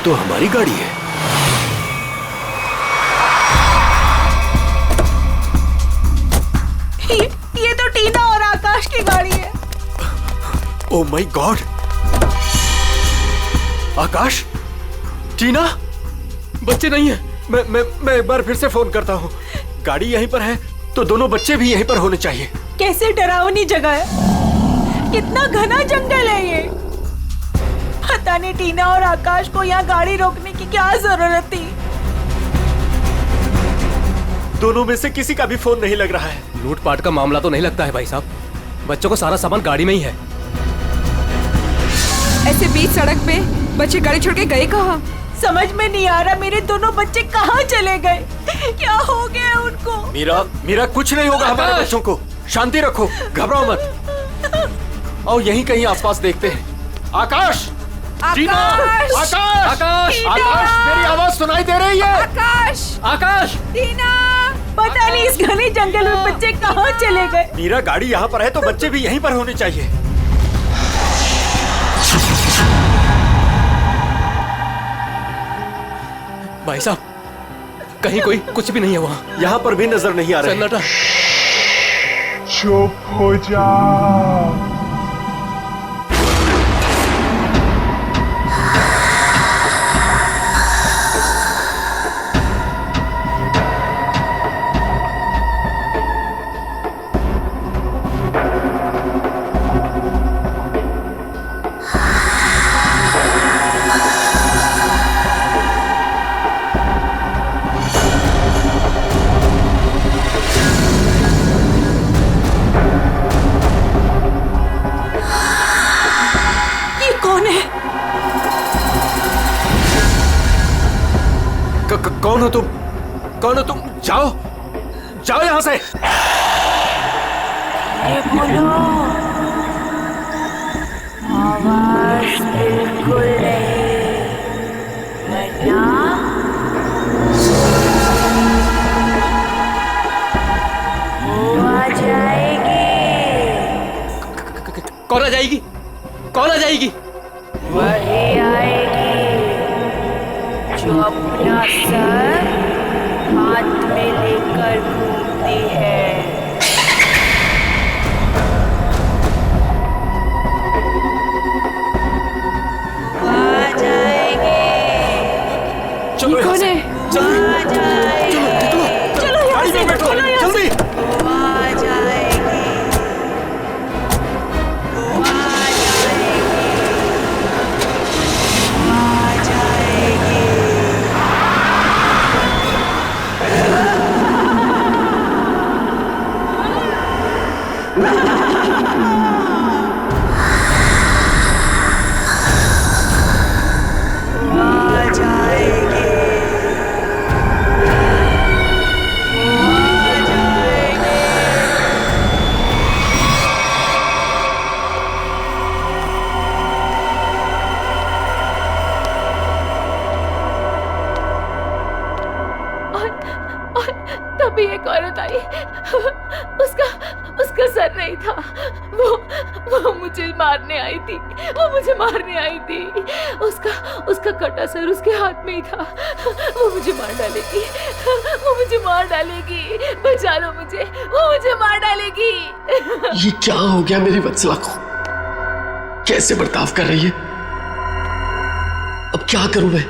तो हमारी गाड़ी है। ये तो टीना और आकाश की गाड़ी है। Oh my God! आकाश, टीना, बच्चे नहीं है। मैं एक बार फिर से फोन करता हूँ। गाड़ी यहीं पर है तो दोनों बच्चे भी यहीं पर होने चाहिए। कैसे डरावनी जगह है, कितना घना जंगल है ये। पता नहीं टीना और आकाश को यहाँ गाड़ी रोकने की क्या जरूरत थी। दोनों में से किसी का भी फोन नहीं लग रहा है। लूटपाट का मामला तो नहीं लगता है भाई साहब। बच्चों को सारा सामान गाड़ी में ही है। ऐसे बीच सड़क पे बच्चे गाड़ी छोड़ के गए कहाँ? समझ में नहीं आ रहा मेरे दोनों बच्चे कहाँ चले गए, क्या हो गया उनको। मीरा कुछ नहीं होगा हमारे बच्चों को। शांति रखो, घबराओ मत। और यहीं कहीं आसपास देखते हैं। आकाश, टीना, आकाश, आकाश, आकाश, मेरी आवाज सुनाई दे रही है? आकाश, आकाश, टीना, पता नहीं इस घने जंगल में बच्चे कहाँ चले गए। मीरा, गाड़ी यहाँ पर है तो बच्चे भी यहीं पर होने चाहिए। भाई साहब, कहीं कोई कुछ भी नहीं है वहाँ। यहाँ पर भी नजर नहीं आ रहा है। सन्नाटा। चुप हो जा। कौन हो तुम? कौन हो तुम? जाओ, जाओ यहाँ से। बोलो, आवाज बिल्कुल नहीं, वरना वो आ जाएगी। कौन आ जाएगी? कौन आ जाएगी? वही आएगी जो अपना सर हाथ में लेकर घूमती है। आ जाएगी। चलो कौन है? जल्दी, चलो गाड़ी में बैठो, जल्दी। आ जाएगी। तभी एक औरत आई। उसका सर नहीं था। वो मुझे मारने आई थी। वो मुझे मारने आई थी। उसका कटा सर उसके हाथ में ही था। वो मुझे मार डालेगी। वो मुझे मार डालेगी। बचा लो मुझे। वो मुझे मार डालेगी। ये क्या हो गया मेरी वत्सला को? कैसे बर्ताव कर रही है? अब क्या करूं मैं?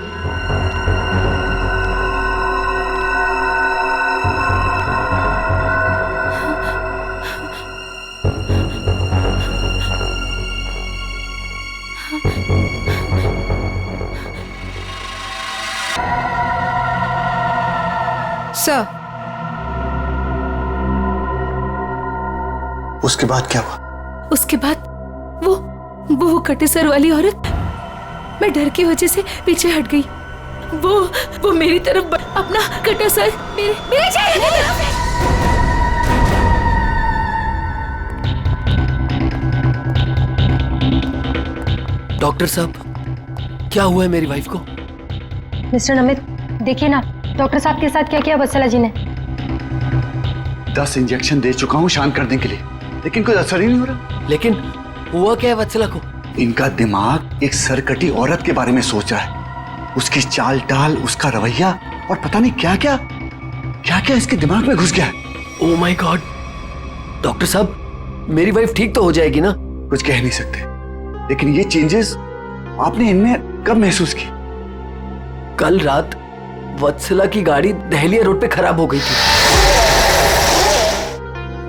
सर, उसके बाद क्या हुआ? उसके बाद वो कटे सर वाली औरत, मैं डर की वजह से पीछे हट गई। वो मेरी तरफ अपना कटा सर मेरे चेहरे की तरफ है। डॉक्टर साहब, क्या हुआ है मेरी वाइफ को? मिस्टर नमित, देखिए ना डॉक्टर साहब के साथ क्या किया वत्सला जी ने। 10 इंजेक्शन दे चुका हूँ शांत करने के लिए, लेकिन कोई असर ही नहीं हो रहा। लेकिन हुआ क्या है वत्सला को? इनका दिमाग एक सरकटी औरत के बारे में सोच रहा है। उसकी चाल डाल, उसका रवैया और पता नहीं क्या क्या क्या क्या इसके दिमाग में घुस गया है। Oh my God. डॉक्टर साहब, मेरी वाइफ ठीक तो हो जाएगी ना? कुछ कह नहीं सकते, लेकिन ये चेंजेस आपने इनमें कब महसूस की? कल रात वत्सला की गाड़ी दहलिया रोड पे खराब हो गई थी।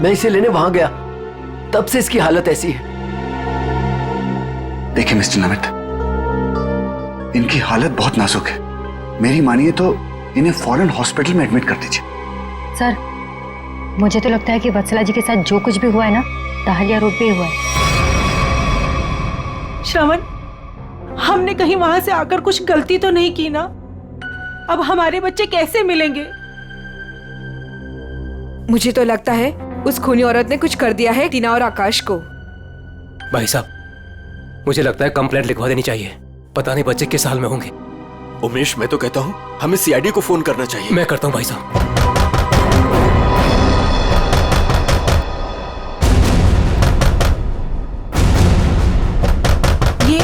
मैं इसे लेने वहां गया, तब से इसकी हालत ऐसी है। देखिए मिस्टर नमित, इनकी हालत बहुत नाजुक है। मेरी मानिए तो इन्हें फौरन हॉस्पिटल में एडमिट कर दीजिए। सर, मुझे तो लगता है कि वत्सला जी के साथ जो कुछ भी हुआ है ना, दहलिया रोड पे ही हुआ है। श्रवण, हमने कहीं वहां से आकर कुछ गलती तो नहीं की ना? अब हमारे बच्चे कैसे मिलेंगे? मुझे तो लगता है उस खूनी औरत ने कुछ कर दिया है टीना और आकाश को। भाई साहब, मुझे लगता है कंप्लेंट लिखवा देनी चाहिए। पता नहीं बच्चे किस हाल में होंगे। उमेश, मैं तो कहता हूँ हमें सीआईडी को फोन करना चाहिए। मैं करता हूँ भाई साहब। ये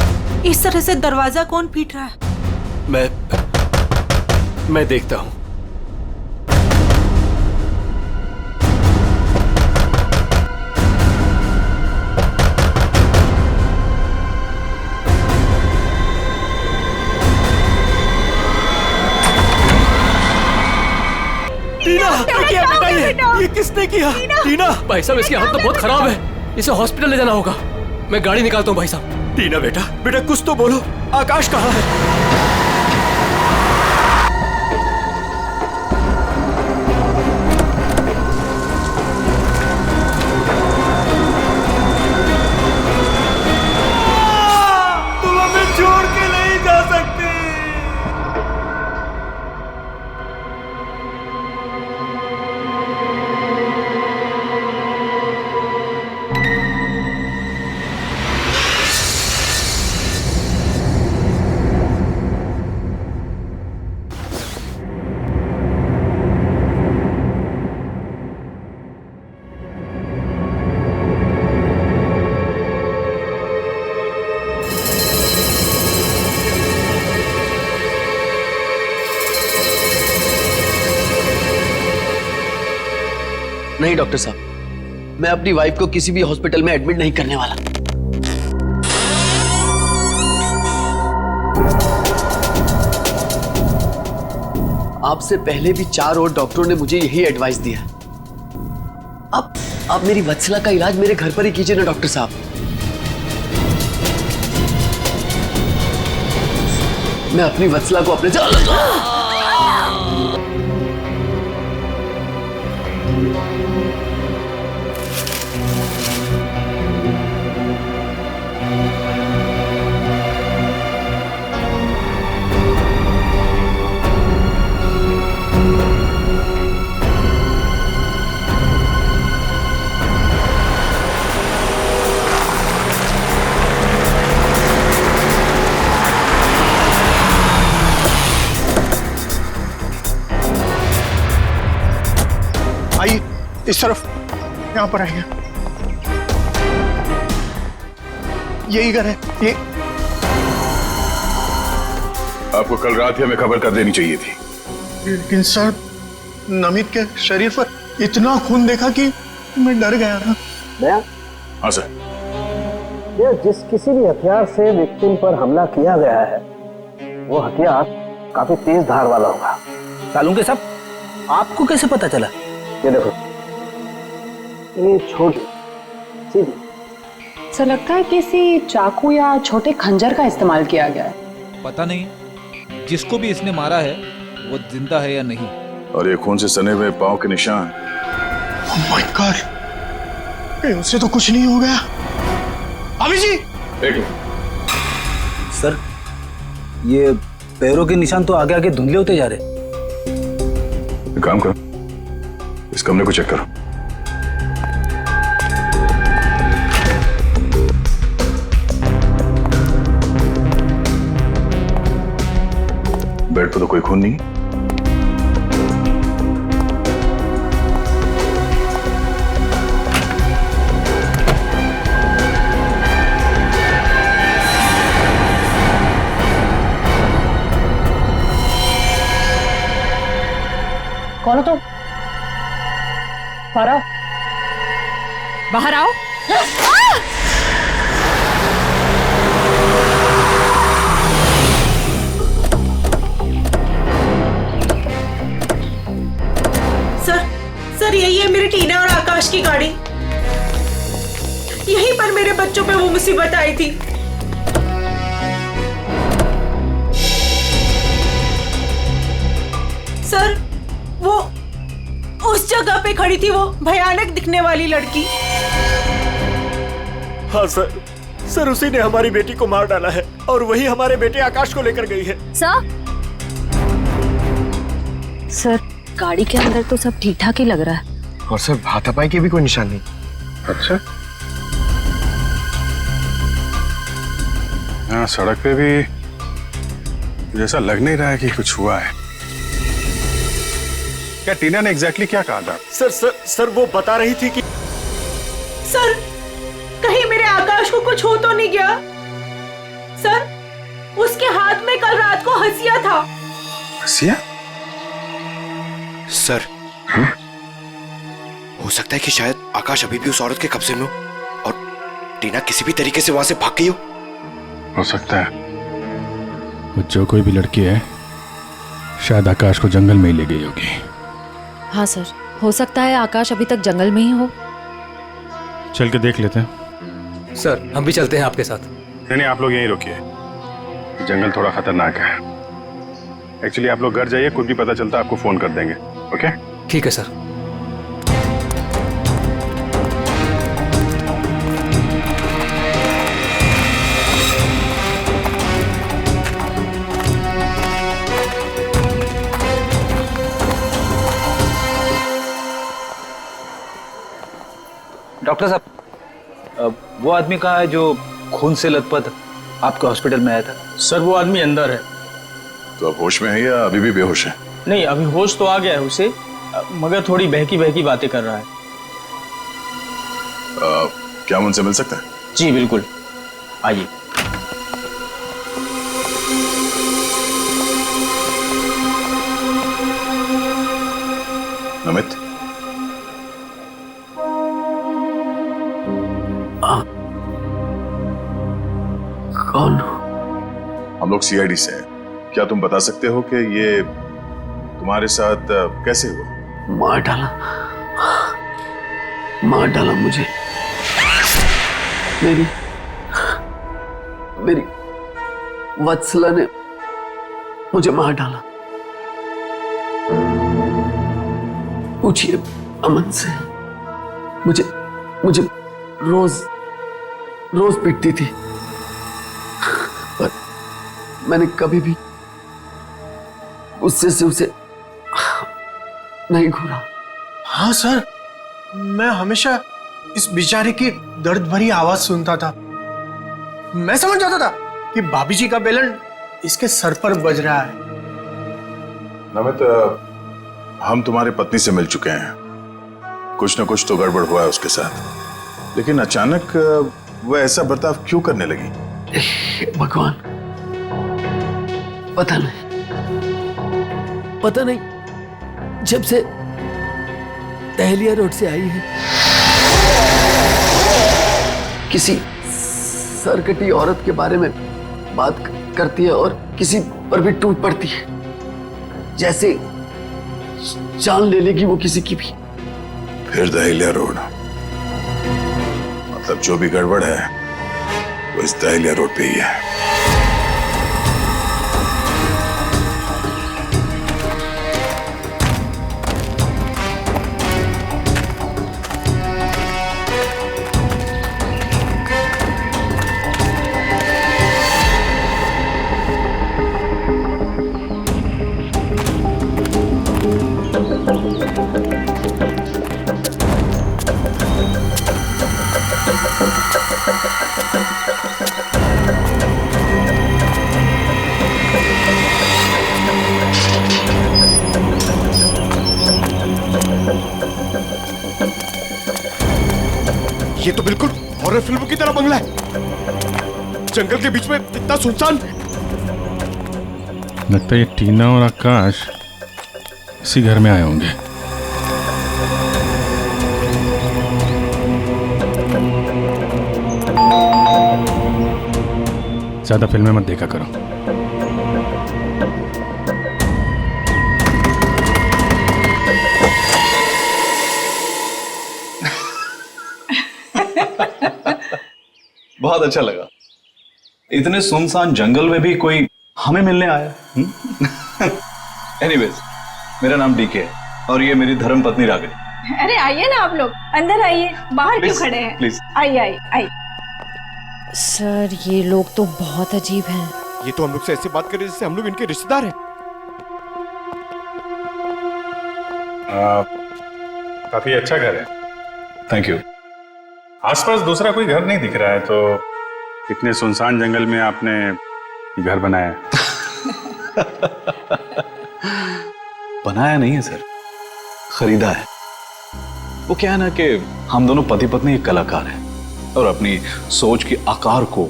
इस तरह से दरवाजा कौन पीट रहा है? मैं देखता हूँ। टीना, क्या किया बेटा? ये किसने किया? टीना, भाई साहब, इसकी हालत तो बहुत खराब है। इसे हॉस्पिटल ले जाना होगा। मैं गाड़ी निकालता हूँ भाई साहब। टीना बेटा, बेटा कुछ तो बोलो। आकाश कहाँ है? तुम हमें छोड़ के नहीं जा सकते। नहीं डॉक्टर साहब, मैं अपनी वाइफ को किसी भी हॉस्पिटल में एडमिट नहीं करने वाला। आपसे पहले भी 4 और डॉक्टरों ने मुझे यही एडवाइस दिया। अब मेरी वत्सला का इलाज मेरे घर पर ही कीजिए ना डॉक्टर साहब। मैं अपनी वत्सला को अपने आइए इस तरफ, यहाँ पर आइए। यही घर है ये। आपको कल रात ही हमें खबर कर देनी चाहिए थी। लेकिन सर, नमित के शरीर पर इतना खून देखा कि मैं डर गया था। हाँ सर। ये जिस किसी भी हथियार से विक्टिम पर हमला किया गया है, वो हथियार काफी तेज धार वाला होगा। सालुंके साहब, आपको कैसे पता चला? ये देखो, ये छोटी सीधी। ऐसा लगता है किसी चाकू या छोटे खंजर का इस्तेमाल किया गया है। पता नहीं जिसको भी इसने मारा है वो जिंदा है या नहीं। और ये खून से सने हुए पांव के निशान। Oh my God! उससे तो कुछ नहीं हो गया। अभी जी, सर, ये पैरों के निशान तो आगे आगे धुंधले होते जा रहे। एक काम करो, इस कमरे को चेक करो। बेड पर तो कोई खून नहीं। कौन हो तुम? बाहर आओ। बाहर आओ। सर यही है मेरी टीना और आकाश की गाड़ी। यहीं पर मेरे बच्चों पे वो मुसीबत आई थी। सर वो उस जगह पे खड़ी थी वो भयानक दिखने वाली लड़की। हाँ सर उसी ने हमारी बेटी को मार डाला है और वही हमारे बेटे आकाश को लेकर गई है। सर गाड़ी के अंदर तो सब ठीक ठाक ही लग रहा है। और सर हाथापाई के भी कोई निशान नहीं। अच्छा, हाँ सड़क पे भी जैसा लग नहीं रहा है कि कुछ हुआ है। क्या टीना ने एग्जैक्टली क्या कहा था? सर वो बता रही थी कि सर कहीं मेरे आकाश को कुछ हो तो नहीं गया। सर उसके हाथ में कल रात को हंसिया था। हंसिया? सर हो सकता है कि शायद आकाश अभी भी उस औरत के कब्जे में हो और टीना किसी भी तरीके से वहां से भाग गई हो सकता है। वो जो कोई भी लड़की है शायद आकाश को जंगल में ही ले गई होगी। हाँ सर, हो सकता है आकाश अभी तक जंगल में ही हो। चल के देख लेते हैं। सर हम भी चलते हैं आपके साथ। नहीं आप लोग यहीं रुकिए, जंगल थोड़ा खतरनाक है। एक्चुअली आप लोग घर जाइए, कुछ भी पता चलता आपको फोन कर देंगे। ओके ठीक है सर। डॉक्टर साहब, वो आदमी कहाँ है जो खून से लथपथ आपके हॉस्पिटल में आया था? सर वो आदमी अंदर है। तो अब होश में है या अभी भी बेहोश है? नहीं अभी होश तो आ गया है उसे, मगर थोड़ी बहकी बहकी बातें कर रहा है। क्या हम उनसे मिल सकते हैं? जी बिल्कुल, आइए। नमित, कौन? हम लोग सीआईडी से हैं। क्या तुम बता सकते हो कि ये तुम्हारे साथ कैसे हुआ? मार डाला मुझे। मेरी वत्सला ने मुझे मार डाला। पूछिए अमन से। मुझे रोज पीटती थी, पर मैंने कभी भी गुस्से से उसे नहीं घूरा। हाँ सर, मैं हमेशा इस बेचारे की दर्द भरी आवाज सुनता था। मैं समझ जाता था कि भाभी जी का बेलन इसके सर पर बज रहा है। नमित, हम तुम्हारी पत्नी से मिल चुके हैं। कुछ न कुछ तो गड़बड़ हुआ है उसके साथ, लेकिन अचानक वो ऐसा बर्ताव क्यों करने लगी? भगवान, पता नहीं जब से दहलिया रोड से आई है, किसी सरकटी औरत के बारे में बात करती है और किसी पर भी टूट पड़ती है, जैसे जान ले लेगी वो किसी की भी। फिर दहलिया रोड, मतलब जो भी गड़बड़ है वो इस दहलिया रोड पे ही है। ये तो बिल्कुल हॉरर फिल्म की तरह बंगला है, जंगल के बीच में इतना सुनसान। लगता है ये टीना और आकाश इसी घर में आए होंगे। ज्यादा फिल्में मत देखा करो। बहुत अच्छा लगा। इतने सुनसान जंगल में भी कोई हमें मिलने आया। एनीवेज, मेरा नाम डीके है और ये मेरी धर्म पत्नी रागिनी। अरे आइए ना आप लोग, अंदर आइए, बाहर क्यों खड़े हैं? प्लीज आइए आइए आइए। सर ये लोग तो बहुत अजीब हैं। ये तो हम लोग से ऐसी बात कर रहे जैसे हम लोग इनके रिश्तेदार हैं। काफी अच्छा घर है। Thank you. आसपास दूसरा कोई घर नहीं दिख रहा है, तो इतने सुनसान जंगल में आपने घर बनाया? बनाया नहीं है सर, खरीदा है। वो क्या है ना कि हम दोनों पति पत्नी एक कलाकार हैं और अपनी सोच के आकार को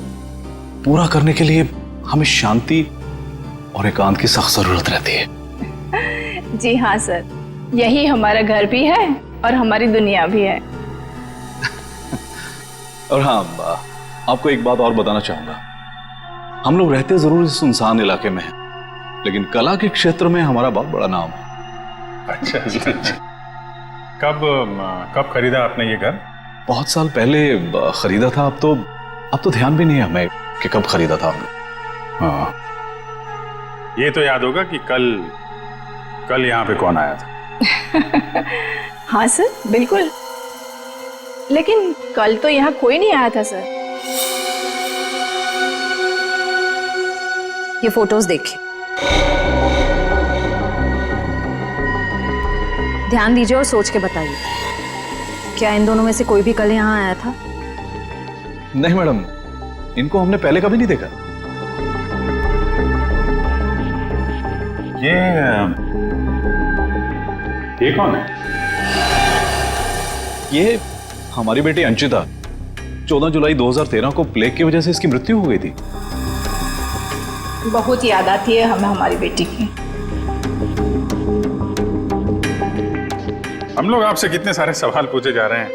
पूरा करने के लिए हमें शांति और एकांत की सख्त जरूरत रहती है। जी हाँ सर, यही हमारा घर भी है और हमारी दुनिया भी है। और हाँ, आपको एक बात और बताना चाहूंगा। हम लोग रहते जरूर इस सुनसान इलाके में हैं, लेकिन कला के क्षेत्र में हमारा बहुत बड़ा नाम है। अच्छा। कब खरीदा आपने ये घर? बहुत साल पहले खरीदा था। अब तो ध्यान भी नहीं है हमें कि कब खरीदा था हमने। हाँ, ये तो याद होगा कि कल यहाँ पे कौन आया था? हाँ सर बिल्कुल, लेकिन कल तो यहाँ कोई नहीं आया था सर। ये फोटोज देखिए, ध्यान दीजिए और सोच के बताइए, क्या इन दोनों में से कोई भी कल यहाँ आया था? नहीं मैडम, इनको हमने पहले कभी नहीं देखा। ये कौन है? ये हमारी बेटी अंशिता। 14 जुलाई 2013 को प्लेग की वजह से इसकी मृत्यु हो गई थी। बहुत याद आती है हमें हमारी बेटी की। हम लोग आपसे कितने सारे सवाल पूछे जा रहे हैं,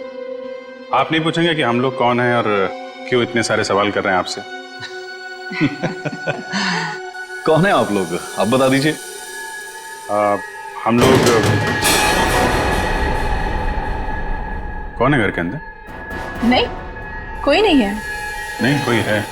आप नहीं पूछेंगे कि हम लोग कौन हैं और क्यों इतने सारे सवाल कर रहे हैं आपसे? कौन है आप लोग, आप बता दीजिए। हम लोग कौन है घर के अंदर? नहीं, कोई नहीं है। नहीं, कोई है।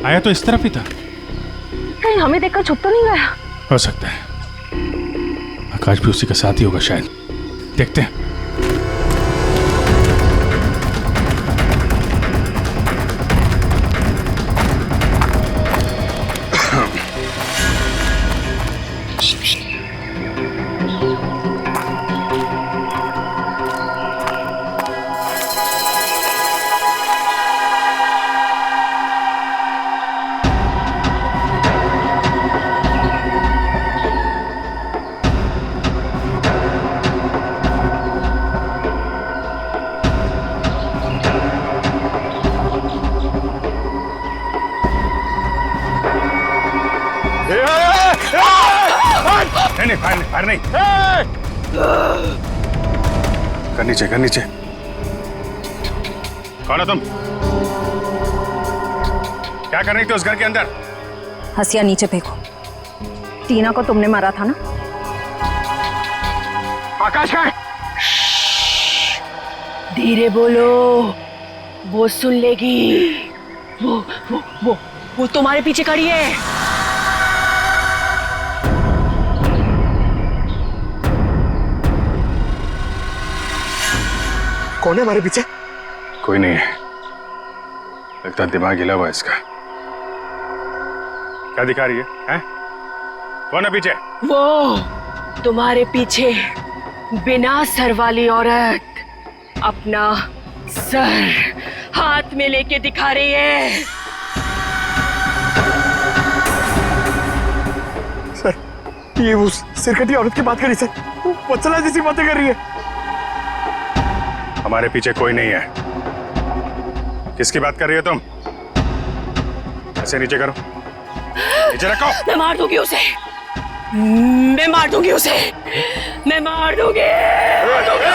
आया तो इस तरफ ही था। कहीं हमें देखकर छुप तो नहीं गया? हो सकता है, आकाश भी उसी का साथ ही होगा शायद। देखते हैं। नहीं, फायर नहीं। कर नीचे। कौन हो तुम? क्या कर रही थी उस घर के अंदर? हसिया नीचे फेंको। टीना को तुमने मारा था ना? आकाश का? धीरे बोलो, वो सुन लेगी। वो तुम्हारे पीछे खड़ी है। कौन है हमारे पीछे? कोई नहीं है, लगता है दिमाग हिला हुआ इसका। क्या दिखा रही है? कौन है पीछे? वो तुम्हारे पीछे बिना सर वाली औरत अपना सर हाथ में लेके दिखा रही है। सर ये उस सिरकटी औरत की बात करी सर, वत्सला जैसी बातें कर रही है। हमारे पीछे कोई नहीं है। किसकी बात कर रही हो तुम? ऐसे नीचे करो, नीचे रखो। मैं मार दूंगी उसे, मैं मार दूंगी उसे, मैं मार दूंगी, मार दूंगी।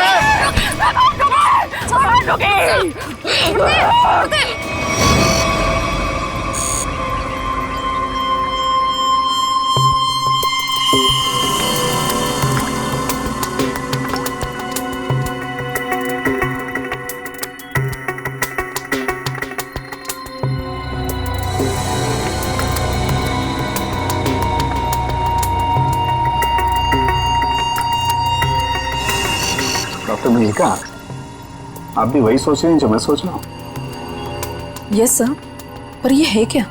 डॉक्टर मल्लिका, आप भी वही सोच रही हैं जो मैं सोच रहा हूँ? यस सर, पर ये है क्या?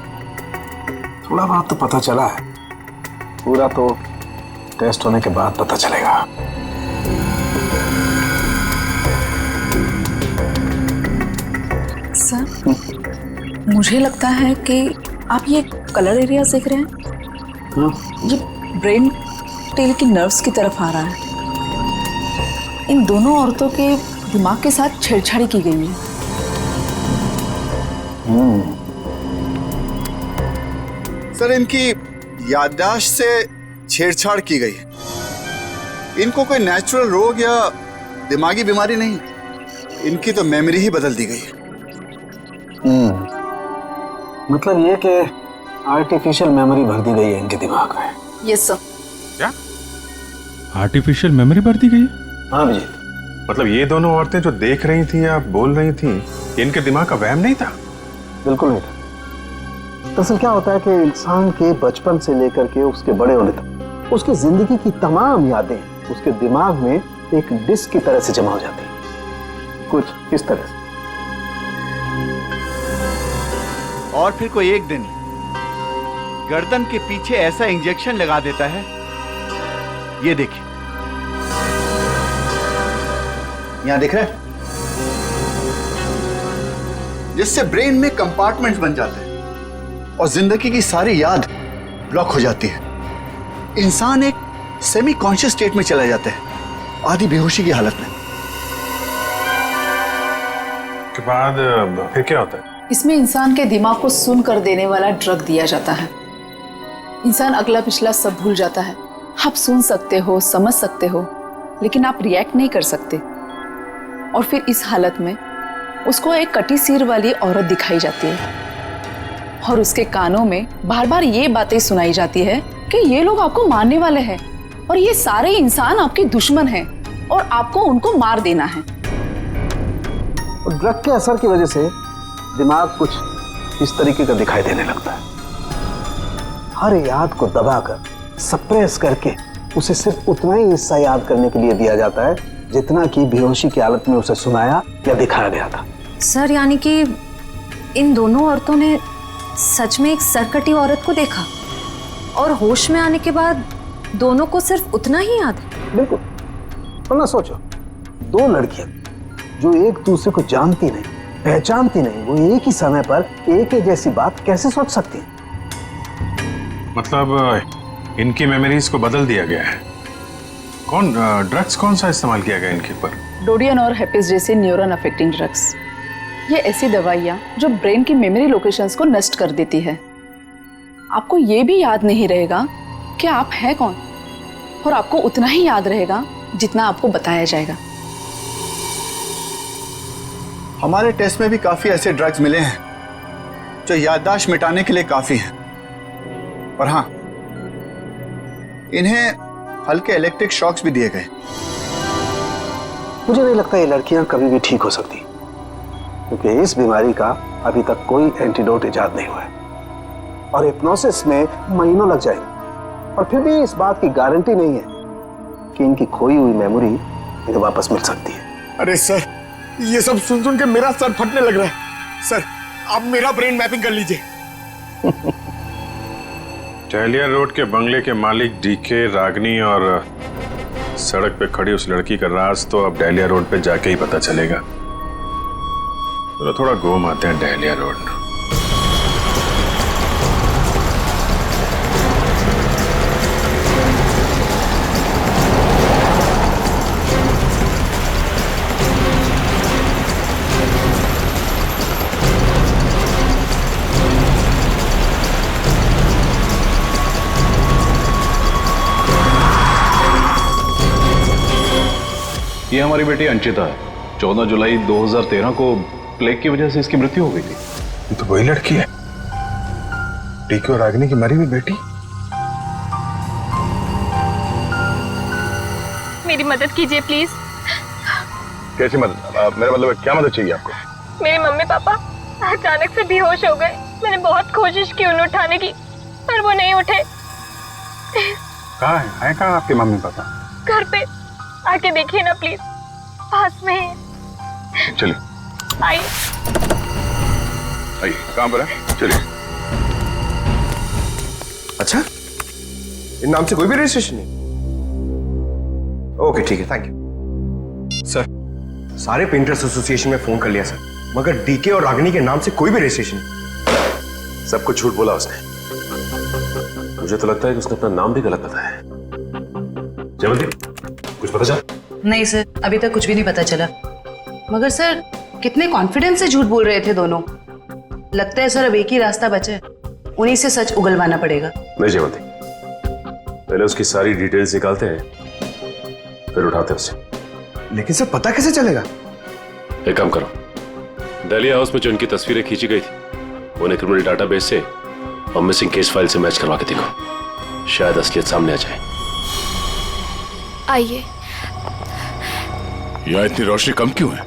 थोड़ा बहुत तो पता चला है, पूरा तो टेस्ट होने के बाद पता चलेगा। सर मुझे लगता है कि आप ये कलर एरिया देख रहे हैं, ये ब्रेन टेल की नर्व्स की तरफ आ रहा है। इन दोनों औरतों के दिमाग के साथ छेड़छाड़ी की गई है। सर इनकी याददाश्त से छेड़छाड़ की गई। इनको कोई नेचुरल रोग या दिमागी बीमारी नहीं, इनकी तो मेमोरी ही बदल दी गई है। मतलब ये कि आर्टिफिशियल मेमोरी भर दी गई है इनके दिमाग में। Yes sir. क्या आर्टिफिशियल मेमोरी भर दी गई? हाँ जी। मतलब ये दोनों औरतें जो देख रही थी या बोल रही थी, इनके दिमाग का वहम नहीं था? बिल्कुल नहीं था। दरअसल क्या होता है कि इंसान के बचपन से लेकर के उसके बड़े होने तक उसकी जिंदगी की तमाम यादें उसके दिमाग में एक डिस्क की तरह से जमा हो जाती हैं, कुछ इस तरह से। और फिर कोई एक दिन गर्दन के पीछे ऐसा इंजेक्शन लगा देता है, ये देखिए, यहां दिख रहा है, जिससे ब्रेन में कंपार्टमेंट्स बन जाते हैं और जिंदगी की सारी याद ब्लॉक हो जाती है। इंसान एक सेमी कॉन्शियस स्टेट में चला जाता है, आधी बेहोशी की हालत में। के बाद फिर क्या होता है? इसमें इंसान के दिमाग को सुन कर देने वाला ड्रग दिया जाता है। इंसान अगला पिछला सब भूल जाता है। आप सुन सकते हो, समझ सकते हो, लेकिन आप रिएक्ट नहीं कर सकते। और फिर इस हालत में उसको एक कटी सिर वाली औरत दिखाई जाती है और उसके कानों में बार बार ये बातें सुनाई जाती है कि ये लोग आपको मारने वाले हैं और ये सारे इंसान आपके दुश्मन हैं और आपको उनको मार देना है। और ड्रग के असर की वजह से दिमाग कुछ इस तरीके का दिखाई देने लगता है। हर याद को दबाकर, सप्रेस करके उसे सिर्फ उतना ही हिस्सा याद करने के लिए दिया जाता है जितना कि बेहोशी की हालत में उसे सुनाया या दिखाया गया था। सर यानी कि इन दोनों औरतों ने सच में एक सरकटी औरत को देखा और होश में आने के बाद दोनों को सिर्फ उतना ही याद? बिल्कुल। वरना सोचो, दो लड़कियां जो एक दूसरे को जानती नहीं, पहचानती नहीं, वो एक ही समय पर एक ही जैसी बात कैसे सोच सकती हैं? मतलब इनकी मेमोरीज को बदल दिया गया है। कौन ड्रग्स कौन सा इस्तेमाल किया गया इनके ऊपर? डोडियन और हेपिस जैसे न्यूरॉन अफेक्टिंग ड्रग्स। ये ऐसी दवाइयाँ जो ब्रेन की मेमोरी लोकेशंस को नष्ट कर देती है। आपको ये भी याद नहीं रहेगा कि आप हैं कौन, और आपको उतना ही याद रहेगा जितना आपको बताया जाएगा। हमारे टेस्ट में भी काफी ऐसे ड्रग्स मिले हैं जो याददाश्त मिटाने के लिए काफी हैं, और हाँ, इन्हें हल्के इलेक्ट्रिक शॉक्स भी दिए गए। मुझे नहीं लगता ये लड़कियां कभी भी ठीक हो सकती, क्योंकि इस बीमारी का अभी तक कोई एंटीडोट इजाद नहीं हुआ है और हिप्नोसिस में महीनों लग जाएंगे। और फिर भी इस बात की गारंटी नहीं है कि इनकी खोई हुई मेमोरी इन्हें वापस मिल सकती है। अरे सर, ये सब सुन के मेरा सर फटने लग रहा है। सर, आप मेरा ब्रेन मैपिंग कर लीजिए। टहलिया रोड के बंगले के मालिक डीके, रागनी और सड़क पे खड़ी उस लड़की का राज तो अब डहलिया रोड पे जाके ही पता चलेगा। तो थोड़ा घूम आते हैं डहलिया रोड। ये हमारी बेटी अंचिता है। 14 जुलाई 2013 को प्लेग की वजह से इसकी मृत्यु हो गई थी। ये तो वही लड़की है, डीके और रागिनी की मरी हुई बेटी। मेरी मदद कीजिए प्लीज। कैसी मदद? मेरा मतलब क्या मदद चाहिए आपको? मेरे मम्मी पापा अचानक से बेहोश हो गए। मैंने बहुत कोशिश की उन्हें उठाने की, पर वो नहीं उठे। कहाँ है कहाँ आपके मम्मी पापा? घर पे आके देखिए ना प्लीज, पास में है। चलिए आइए। आइए, कहाँ पर है? चलिए। अच्छा, इन नाम से कोई भी रजिस्ट्रेशन नहीं? ओके ठीक है, थैंक यू सर। सारे पेंटर्स एसोसिएशन में फोन कर लिया सर, मगर डीके और रागिनी के नाम से कोई भी रजिस्ट्रेशन नहीं। सब कुछ झूठ बोला उसने। मुझे तो लगता है कि उसने अपना नाम भी गलत बताया है। जयवंती, कुछ पता चला? नहीं सर, अभी तक कुछ भी नहीं पता चला। मगर सर कितने कॉन्फिडेंस से झूठ बोल रहे थे दोनों। लगता है सर अब एक ही रास्ता बचा है, उन्हीं से सच उगलवाना पड़ेगा। नहीं जयवंती, पहले उसकी सारी डिटेल्स निकालते हैं, फिर उठाते हैं उसे। लेकिन सर पता कैसे चलेगा? एक काम करो, डहलिया हाउस में जो उनकी तस्वीरें खींची गई थी उन्हें क्रिमिनल डाटाबेस से और मिसिंग केस फाइल से मैच करवा के देखो, शायद असलियत सामने आ जाए। आइए। यहाँ इतनी रोशनी कम क्यों है?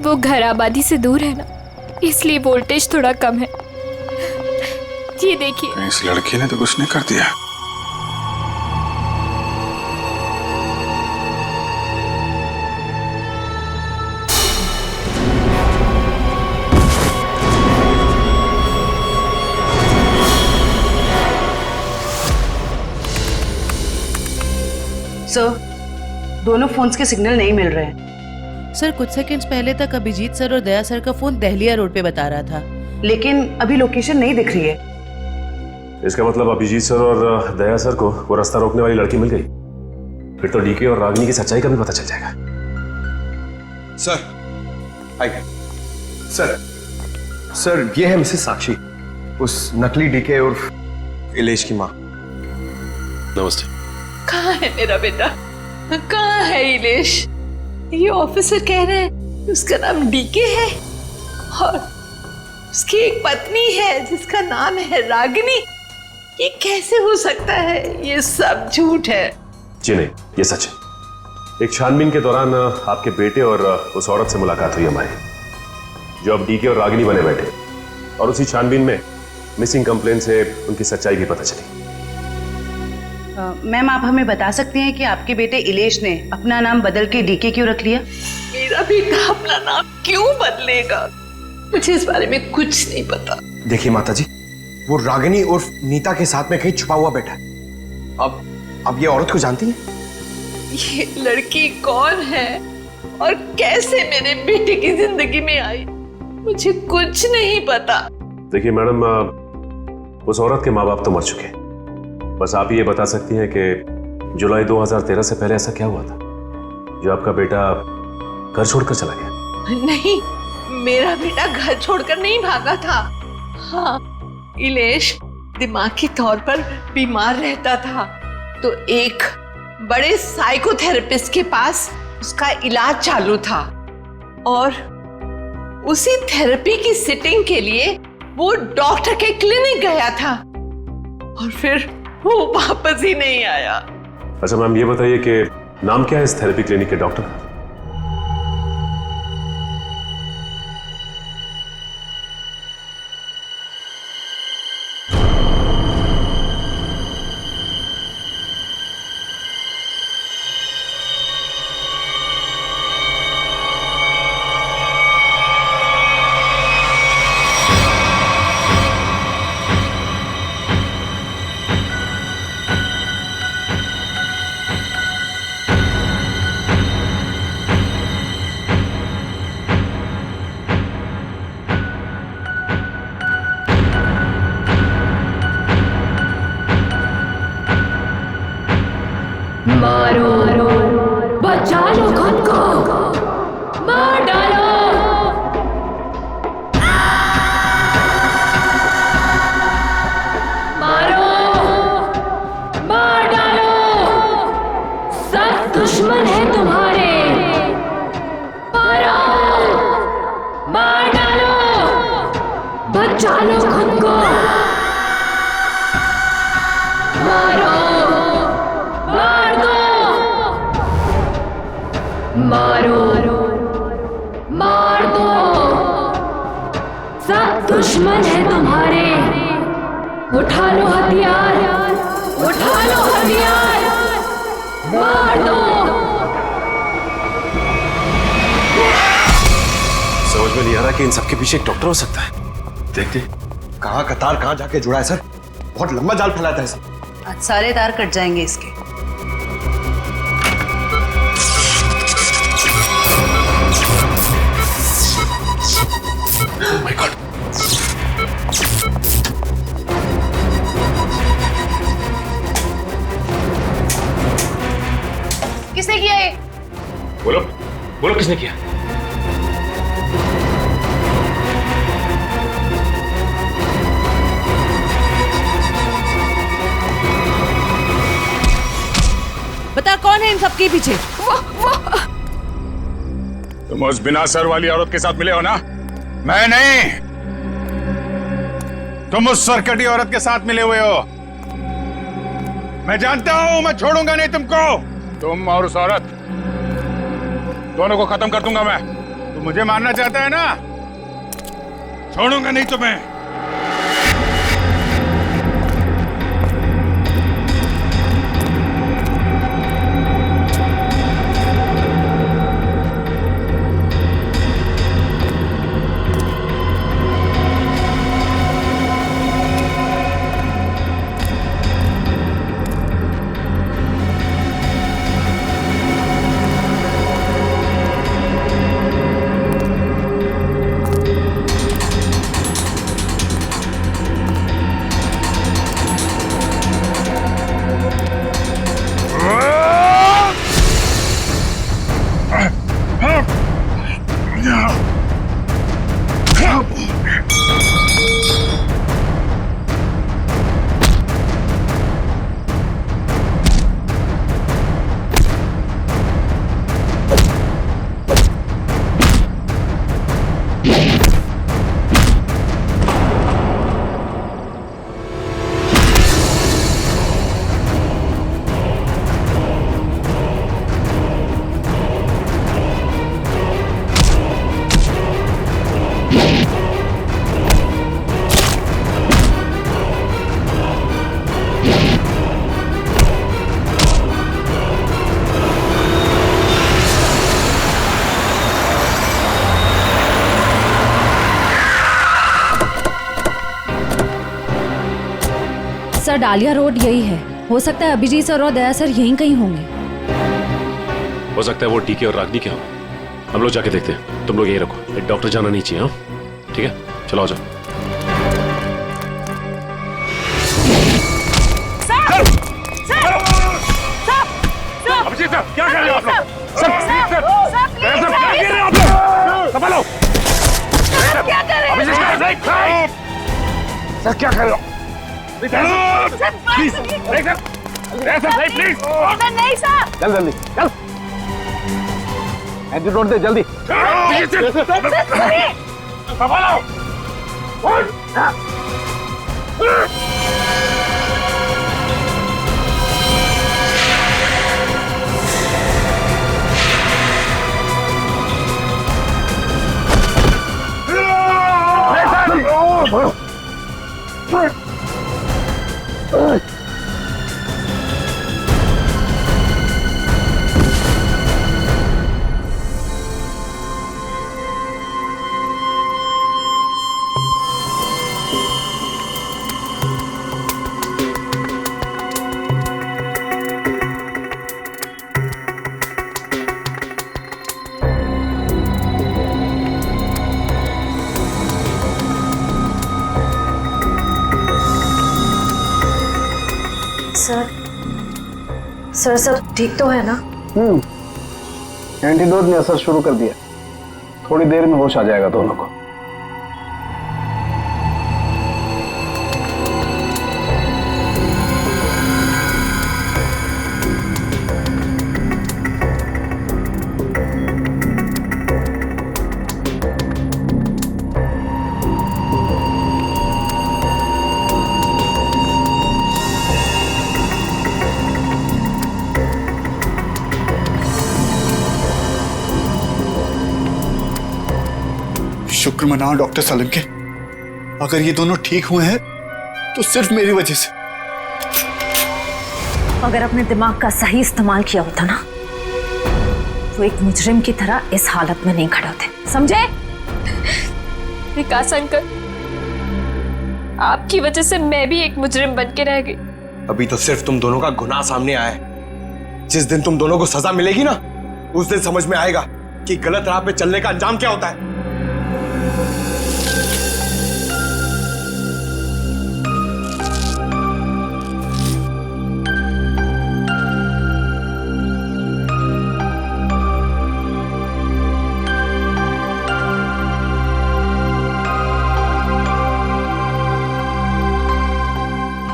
वो घर आबादी से दूर है ना, इसलिए वोल्टेज थोड़ा कम है। ये देखिए। इस लड़की ने तो कुछ नहीं कर दिया। सर, दोनों फोन्स के सिग्नल नहीं मिल रहे हैं। सर कुछ सेकंड्स पहले तक अभिजीत सर और दया सर का फोन दहलिया रोड पे बता रहा था, लेकिन अभी लोकेशन नहीं दिख रही है। इसका मतलब अभिजीत सर और दया सर को वो रास्ता रोकने वाली लड़की मिल गई। फिर तो डीके और रागिनी की सच्चाई का भी पता चल जाएगा। सर आइए। सर ये है मिसेस साक्षी, उस नकली डीके और इलेश की माँ। नमस्ते। कहाँ है मेरा बेटा? कहाँ है इलेश? ये ऑफिसर कह रहे हैं उसका नाम डीके है और उसकी एक पत्नी है जिसका नाम है रागिनी। ये कैसे हो सकता है? ये सब झूठ है। जी नहीं, ये सच है। एक छानबीन के दौरान आपके बेटे और उस औरत से मुलाकात हुई हमारी, जो अब डीके और रागिनी बने बैठे, और उसी छानबीन में मिसिंग कंप्लेन से उनकी सच्चाई भी पता चली। मैम, आप हमें बता सकते हैं कि आपके बेटे इलेश ने अपना नाम बदल के डीके क्यों रख लिया? मेरा बेटा अपना नाम क्यों बदलेगा? मुझे इस बारे में कुछ नहीं पता। देखिए माताजी, वो रागिनी और नीता के साथ में कहीं छुपा हुआ बैठा है। अब ये औरत को जानती है? ये लड़की कौन है और कैसे मेरे बेटे की जिंदगी में आई, मुझे कुछ नहीं पता। देखिए मैडम, उस औरत के माँ बाप तो मर चुके हैं। बस आप ये बता सकती हैं कि जुलाई 2013 से पहले ऐसा क्या हुआ था जो आपका बेटा घर छोड़कर चला गया? नहीं, मेरा बेटा घर छोड़कर नहीं भागा था। हाँ, इलेश दिमागी तौर पर बीमार रहता था, तो एक बड़े साइकोथेरेपिस्ट के पास उसका इलाज चालू था और उसी थेरेपी की सिटिंग के लिए वो डॉक्टर के क्लिनिक गया था और फिर वो वापस ही नहीं आया। अच्छा मैम, ये बताइए कि नाम क्या है इस थेरेपी क्लिनिक के डॉक्टर का? मारो, बचा लो खुद को, मार डालो। मारो, मार डालो, सब दुश्मन है तुम्हारे। मारो, मार डालो, बचा लो खुद को। मारो, मार दो। मारो, मार दो, सब दुश्मन है तुम्हारे। उठा लो हथियार, उठा लो हथियार, मार दो। समझ में नहीं आ रहा कि इन सबके पीछे एक डॉक्टर हो सकता है। देखते कहाँ का तार कहाँ जाके जुड़ा है सर। बहुत लंबा जाल फैलाता है सर। आज सारे तार कट जाएंगे इसके। Oh my God! किसने किया ये? बोलो, बोलो किसने किया? बता कौन है इन सबके पीछे? तुम उस बिना सर वाली औरत के साथ मिले हो ना? मैं नहीं, तुम उस सरकटी औरत के साथ मिले हुए हो। मैं जानता हूं, मैं छोड़ूंगा नहीं तुमको। तुम और उस औरत दोनों को खत्म कर दूंगा मैं। तुम मुझे मारना चाहता है ना? छोड़ूंगा नहीं तुम्हें। सर डालिया रोड यही है। हो सकता है अभिजीत सर और दया सर यहीं कहीं होंगे। हो सकता है वो डीके और रागनी क्या हो। हम लोग जाके देखते हैं, तुम लोग यहीं रखो। एक डॉक्टर जाना नहीं चाहिए। हाँ ठीक है, चलो आ जाओ। अभिजीत सर, क्या कर रहे हो आप लोग? सर, क्या कर रहे हो आप लोग? संभालो। क्या कर रहे हो? अभिजीत सर, क्या कर रहे हो? प्लीज नहीं सर। चल जल्दी चल, एंटीडोट दे जल्दी। संभालो। सर सब ठीक तो है ना? एंटीडोट ने असर शुरू कर दिया, थोड़ी देर में होश आ जाएगा दोनों को। शुक्र मनाओ डॉक्टर सालुंके, अगर ये दोनों ठीक हुए हैं तो सिर्फ मेरी वजह से। अगर अपने दिमाग का सही इस्तेमाल किया होता ना तो एक मुजरिम की तरह इस हालत में नहीं खड़े होते, समझे? विकास अंकल, आपकी वजह से मैं भी एक मुजरिम बन के रह गई। अभी तो सिर्फ तुम दोनों का गुनाह सामने आया है। जिस दिन तुम दोनों को सजा मिलेगी ना, उस दिन समझ में आएगा कि गलत राह पे चलने का अंजाम क्या होता है।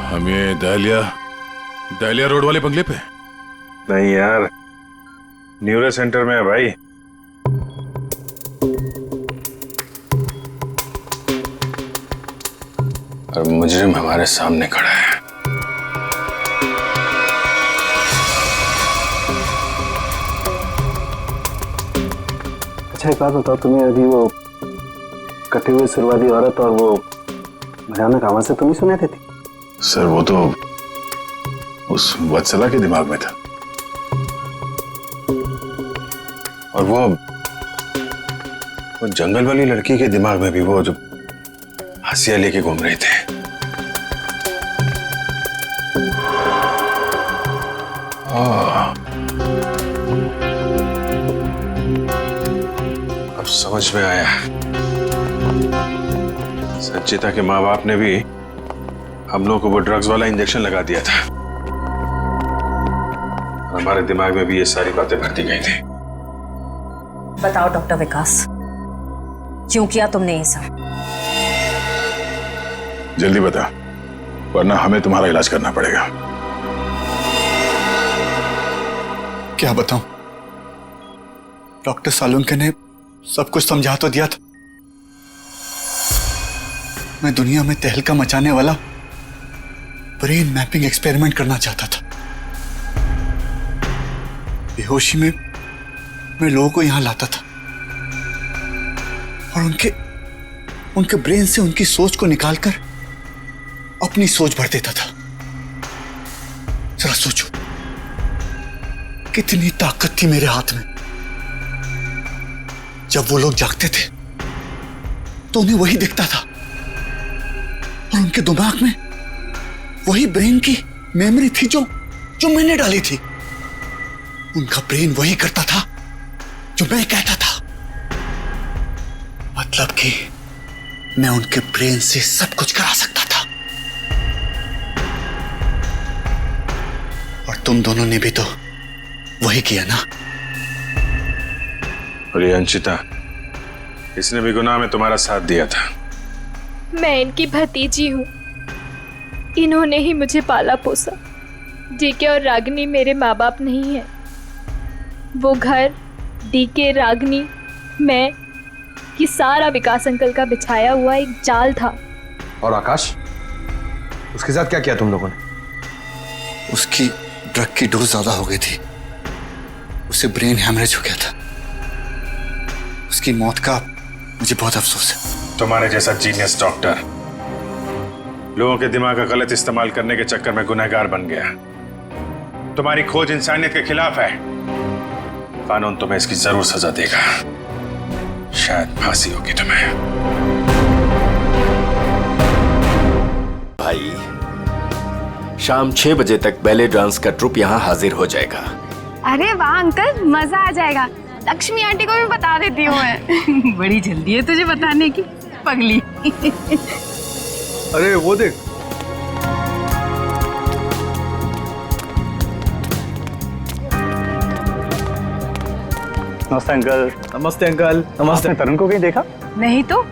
हम ये दहलिया रोड वाले बंगले पे? नहीं यार, न्यूरो सेंटर में है भाई। और मुजरिम हमारे सामने खड़ा है। अच्छा एक बात बताओ, तुम्हें अभी वो कटे हुए सिर वाली औरत और वो भयानक आवाज से तुम ही सुने थे? सर वो तो उस वत्सला के दिमाग में था, और वो जंगल वाली लड़की के दिमाग में भी वो जो हंसिया लेके घूम रहे थे। अब समझ में आया, संचिता के माँ बाप ने भी हम लोग को वो ड्रग्स वाला इंजेक्शन लगा दिया था। हमारे दिमाग में भी ये सारी बातें भरती गई थी। बताओ डॉक्टर विकास, क्यों किया तुमने ये सब? जल्दी बता, वरना हमें तुम्हारा इलाज करना पड़ेगा। क्या बताऊं, डॉक्टर सालुंके ने सब कुछ समझा तो दिया था। मैं दुनिया में तहलका मचाने वाला ब्रेन मैपिंग एक्सपेरिमेंट करना चाहता था। बेहोशी में मैं लोगों को यहां लाता था और उनके ब्रेन से उनकी सोच को निकालकर अपनी सोच भर देता था। जरा सोचो, कितनी ताकत थी मेरे हाथ में। जब वो लोग जागते थे तो उन्हें वही दिखता था और उनके दिमाग में वही ब्रेन की मेमोरी थी जो मैंने डाली थी। उनका ब्रेन वही करता था जो मैं कहता था। मतलब कि मैं उनके ब्रेन से सब कुछ करा सकता था। और तुम दोनों ने भी तो वही किया ना। और ये अंशिता, इसने भी गुनाह में तुम्हारा साथ दिया था। मैं इनकी भतीजी हूँ, इन्होंने ही मुझे पाला पोसा। डीके और रागिनी मेरे माँ बाप नहीं है। वो घर, डीके, रागिनी, मैं, ये सारा विकास अंकल का बिछाया हुआ एक जाल था। और आकाश, उसके साथ क्या किया तुम लोगों ने? उसकी ड्रग की डोज ज्यादा हो गई थी, उसे ब्रेन हैमरेज हो गया था। उसकी मौत का मुझे बहुत अफसोस है। तुम्हारे जैसा जीनियस डॉक्टर लोगों के दिमाग का गलत इस्तेमाल करने के चक्कर में गुनहगार बन गया। तुम्हारी खोज इंसानियत के खिलाफ है। कानून तुम्हें इसकी जरूर सजा देगा। शायद फांसी होगी तुम्हें। भाई, शाम 6 बजे तक बैले डांस का ट्रुप यहाँ हाजिर हो जाएगा। अरे वाह अंकल, मजा आ जाएगा। लक्ष्मी आंटी को भी बता देती हूँ मैं। बड़ी जल्दी है तुझे बताने की, पगली। अरे वो देख, नमस्ते अंकल। नमस्ते अंकल। नमस्ते। तरुण को कहीं देखा? नहीं तो,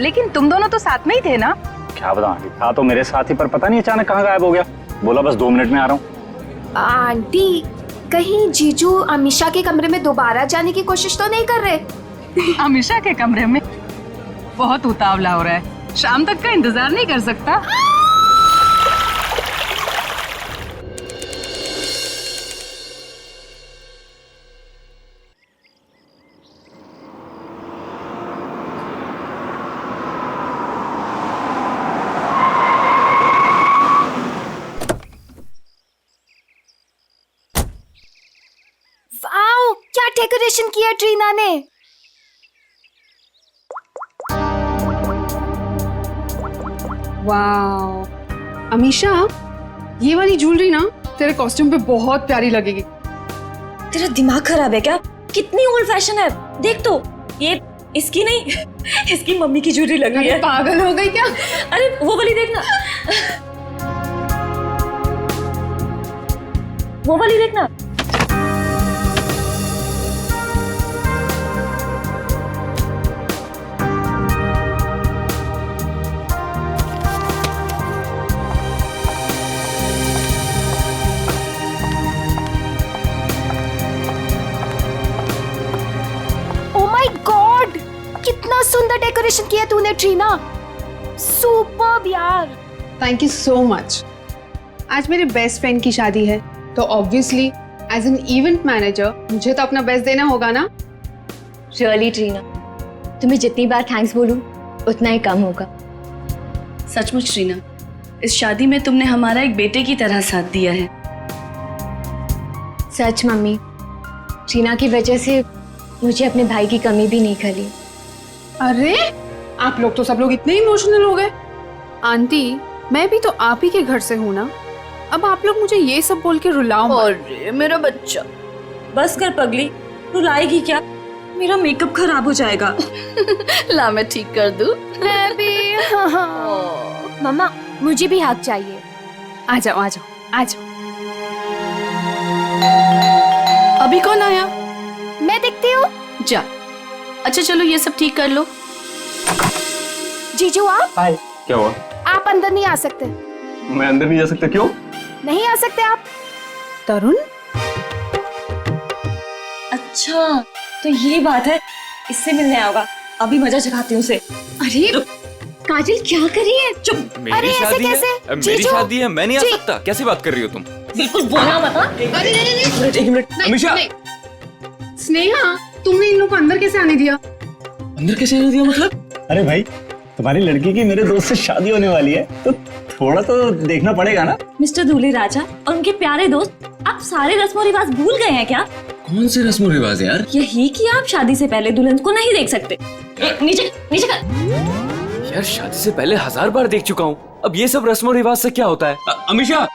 लेकिन तुम दोनों तो साथ में ही थे ना? क्या बताऊं आंटी, था तो मेरे साथ ही, पर पता नहीं अचानक कहाँ गायब हो गया। बोला बस 2 मिनट में आ रहा हूँ। आंटी, कहीं जीजू अमीषा के कमरे में दोबारा जाने की कोशिश तो नहीं कर रहे? अमीषा के कमरे में? बहुत उतावला हो रहा है, शाम तक का इंतजार नहीं कर सकता। वाओ, क्या डेकोरेशन किया ट्रीना ने। वाओ अमीषा, ये वाली ज्वेलरी ना तेरे कॉस्ट्यूम पे बहुत प्यारी लगेगी। तेरा दिमाग खराब है क्या? कितनी ओल्ड फैशन है, देख तो, ये इसकी नहीं इसकी मम्मी की ज्वेलरी लग रही है। पागल हो गई क्या? अरे वो वाली देखना, वो वाली देखना। कितना सुंदर डेकोरेशन किया तूने ट्रीना, सुपर्ब यार। Thank you so much. आज मेरे बेस्ट फ्रेंड की शादी है, तो obviously as an event manager मुझे तो अपना बेस्ट देना होगा ना। रियली ट्रीना, तुम्हें जितनी बार थैंक्स बोलूं उतना ही कम होगा। सचमुच ट्रीना, इस शादी में तुमने हमारा एक बेटे की तरह साथ दिया है। सच मम्मी, ट्रीना की वजह से मुझे अपने भाई की कमी भी नहीं खली। अरे आप लोग तो सब लोग इतने इमोशनल हो गए। आंटी, मैं भी तो आप ही के घर से हूँ ना, अब आप लोग मुझे ये सब बोल के रुलाओ मत। अरे मेरा बच्चा, बस कर पगली, रुलाएगी क्या? मेरा मेकअप खराब हो जाएगा। ला मैं ठीक कर दूं। मैं भी। मम्मा, मुझे भी हाथ चाहिए। आ जाओ आ जाओ आ जाओ। अभी कौन आया? मैं देखती हूँ। जा। अच्छा चलो ये सब ठीक कर लो। जीजू आप? हाय। क्या हुआ? आप अंदर नहीं आ सकते। मैं अंदर नहीं जा सकता? क्यों नहीं आ सकते आप? तरुण? अच्छा तो ये बात है, इससे मिलने आओगा। अभी मजा चखाती हूँ उसे। अरे काजल क्या कर रही है? चुप। मेरी शादी है, मेरी शादी है, मैं नहीं आ सकता? कैसी बात कर रही हो तुम? बिल्कुल बोलना मत। एक मिनट अमीषा। स्नेहा, तुमने इन लोग को अंदर कैसे आने दिया? अंदर कैसे आने दिया मतलब? अरे भाई, तुम्हारी लड़की की मेरे दोस्त से शादी होने वाली है, तो थोड़ा तो देखना पड़ेगा ना। मिस्टर दूल्हे राजा और उनके प्यारे दोस्त, आप सारे रस्म और रिवाज भूल गए हैं क्या? कौन से रस्म और रिवाज यार? यही कि आप शादी से पहले दुल्हन को नहीं देख सकते। नीचे नीचे कर। यार शादी से पहले 1000 बार देख चुका हूँ, अब ये सब रस्म और रिवाज से क्या होता है? अमीषा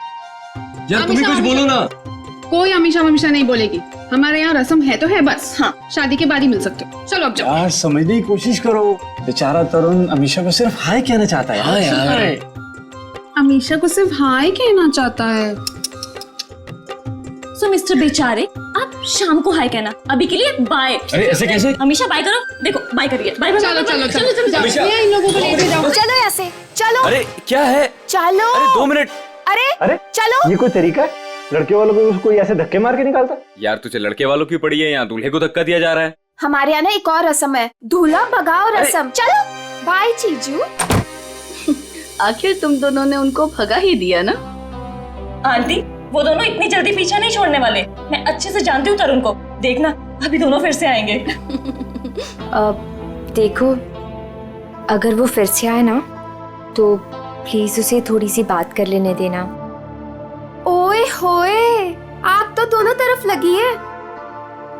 यार तुम ही कुछ बोलो ना। कोई अमीषा अमीषा नहीं बोलेगी, हमारे यहाँ रस्म है तो है बस। हाँ, शादी के बाद ही मिल सकते हो। चलो अब जाओ। यार समझने की कोशिश करो, बेचारा तरुण अमीषा को सिर्फ हाय कहना चाहता है। हाँ यार, अमीषा को सिर्फ हाय कहना चाहता है। सो मिस्टर बेचारे, आप शाम को हाय कहना, अभी के लिए बाय। अरे ऐसे कैसे? हमेशा बाय करो, देखो बाय करिए। Bye bye. चलो चलो चलो चलो, इन लोगों को लेके जाओ। चलो यहाँ से, चलो। अरे क्या है? चलो। अरे 2 मिनट। अरे चलो। ये कोई तरीका है? लड़के वालों को कोई ऐसे धक्के मार के निकालता? यार तुझे लड़के वालों की पड़ी है, यहाँ दूल्हे को धक्का दिया जा रहा है। हमारे यहाँ ना एक और रस्म है, दूल्हा भगाओ रस्म। चलो बाय जीजू। आखिर तुम दोनों ने उनको भगा ही दिया ना। आंटी, वो दोनों इतनी जल्दी पीछा नहीं छोड़ने वाले। मैं अच्छे से जानती हूँ तरुण को, देखना अभी दोनों फिर से आएंगे। देखो, अगर वो फिर से आए ना तो प्लीज उसे थोड़ी सी बात कर लेने देना। ओए होए, आग तो दोनों तरफ लगी है।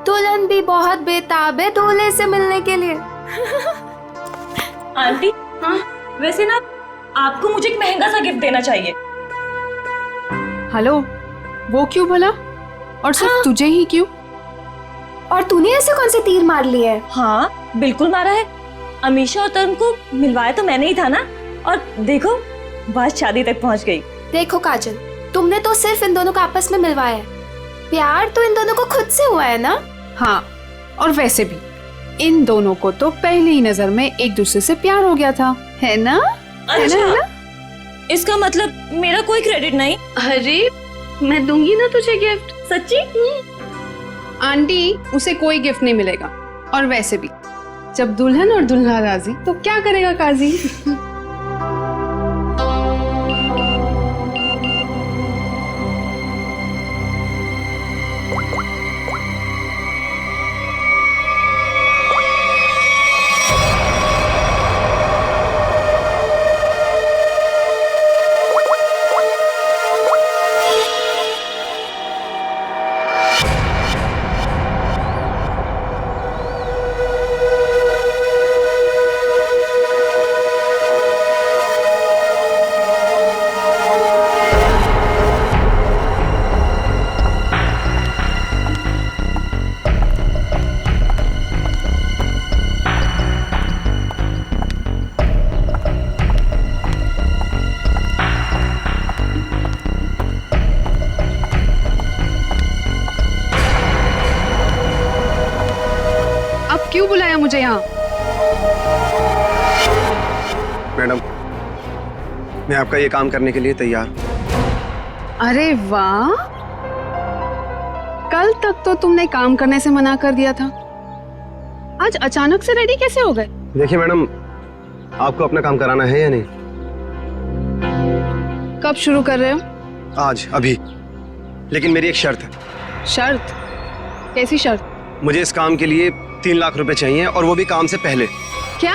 दुल्हन भी बहुत बेताब है दूल्हे से मिलने के लिए। आंटी, हाँ वैसे ना आपको मुझे एक महंगा सा गिफ्ट देना चाहिए। हेलो, वो क्यों भला? और सिर्फ तुझे ही क्यों? और तूने ऐसे कौन से तीर मार लिए है? हाँ बिल्कुल मारा है। अमीषा और तरुण को मिलवाया तो मैंने ही था ना, और देखो बात शादी तक पहुंच गई। देखो काजल, तुमने तो सिर्फ इन दोनों को आपस में मिलवाया है, प्यार तो इन दोनों को खुद से हुआ है ना। हाँ, और वैसे भी इन दोनों को तो पहली ही नजर में एक दूसरे से प्यार हो गया था, है ना? अच्छा, है ना? इसका मतलब मेरा कोई क्रेडिट नहीं? अरे मैं दूंगी ना तुझे गिफ्ट। सच्ची? आंटी, उसे कोई गिफ्ट नहीं मिलेगा। और वैसे भी जब दुल्हन और दुल्हा राजी तो क्या करेगा काजी? क्यों बुलाया मुझे यहाँ? मैडम, मैं आपका ये काम करने के लिए तैयार हूं। अरे वाह, कल तक तो तुमने काम करने से मना कर दिया था, आज अचानक से रेडी कैसे हो गए? देखिए मैडम, आपको अपना काम कराना है या नहीं? कब शुरू कर रहे हो? आज, अभी। लेकिन मेरी एक शर्त है। शर्त? कैसी शर्त? मुझे इस काम के लिए 3 लाख रुपए चाहिए, और वो भी काम से पहले। क्या?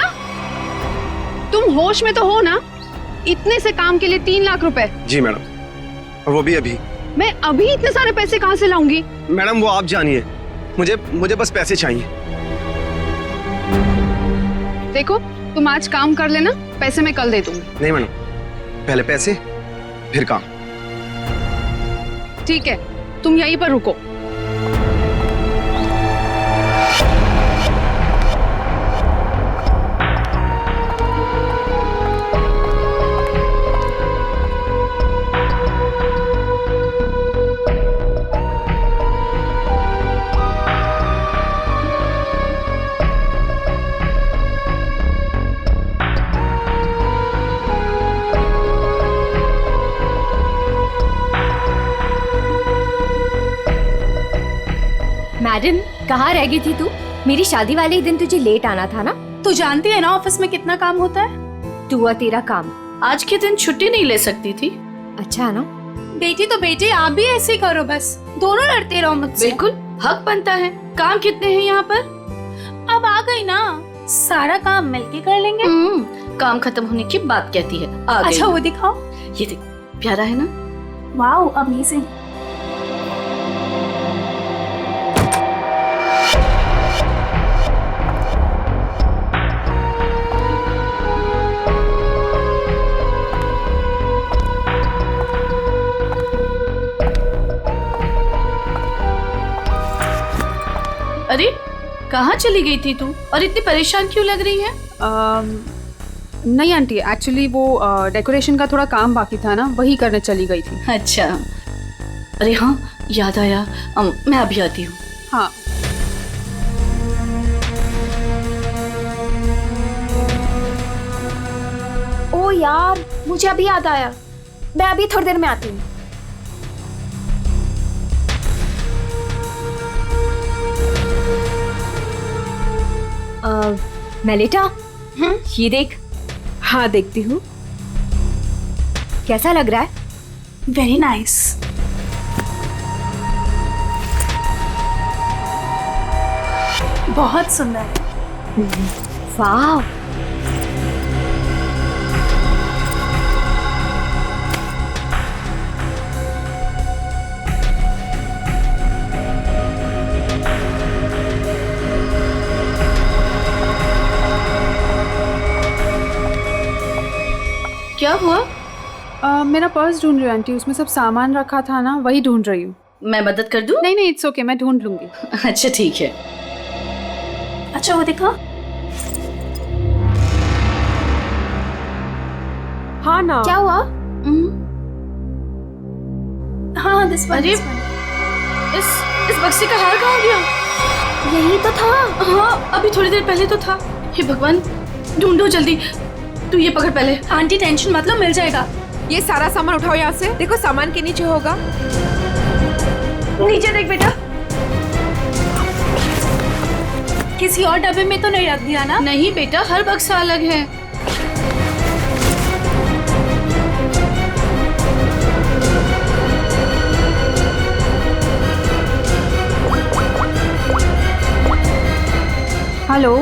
तुम होश में तो हो ना? इतने से काम के लिए 3 लाख रुपए? जी मैडम, और वो भी अभी। मैं अभी इतने सारे पैसे कहाँ से लाऊंगी? मैडम वो आप जानिए, मुझे बस पैसे चाहिए। देखो, तुम आज काम कर लेना, पैसे मैं कल दे दूंगी। नहीं मैडम, पहले पैसे फिर काम। ठीक है, तुम यहीं पर रुको। मैडम, कहाँ रह गई थी तू? मेरी शादी वाले ही दिन तुझे लेट आना था ना? तू जानती है ना ऑफिस में कितना काम होता है। तू और तेरा काम। आज के दिन छुट्टी नहीं ले सकती थी। अच्छा ना? बेटी तो बेटी, आप भी ऐसे ही करो, बस दोनों लड़ते रहो मुझसे। बिल्कुल हक बनता है। काम कितने हैं यहाँ पर? अब आ गई ना, सारा काम मिलके कर लेंगे। काम खत्म होने की बात कहती है। आ गई। अच्छा वो दिखाओ। ये देख, प्यारा है ना? Wow, amazing. अरे कहाँ चली गई थी तू, और इतनी परेशान क्यों लग रही है? नहीं आंटी, एक्चुअली वो डेकोरेशन का थोड़ा काम बाकी था ना, वही करने चली गई थी। अच्छा, अरे हाँ याद आया, मैं अभी आती हूँ। हाँ। ओ यार, मुझे अभी याद आया, मैं अभी थोड़ी देर में आती हूँ। मेलिटा, ये देख। हाँ देखती हूँ। कैसा लग रहा है? Very nice. बहुत सुंदर है। वाह। क्या हुआ? मेरा पर्स ढूंढ रही हूँ आंटी, उसमें सब सामान रखा था ना, वही ढूंढ रही हूँ। मैं मदद कर दूं? नहीं नहीं, इट्स ओके, मैं ढूंढ लूंगी। अच्छा ठीक है। अच्छा वो देखो। हाँ ना। क्या हुआ? हाँ दिस वन। अरे इस बक्से का हार कहाँ गया? यही तो था। हाँ अभी थोड़ी देर पहले तो था। हे भगवान, ढूंढो जल्दी। तू ये पकड़ पहले। आंटी टेंशन मतलब मिल जाएगा। ये सारा सामान उठाओ यहाँ से। देखो सामान के नीचे होगा। नीचे देख बेटा। किसी और डब्बे में तो नहीं रख दिया ना? नहीं बेटा, हर बक्सा अलग है। हेलो।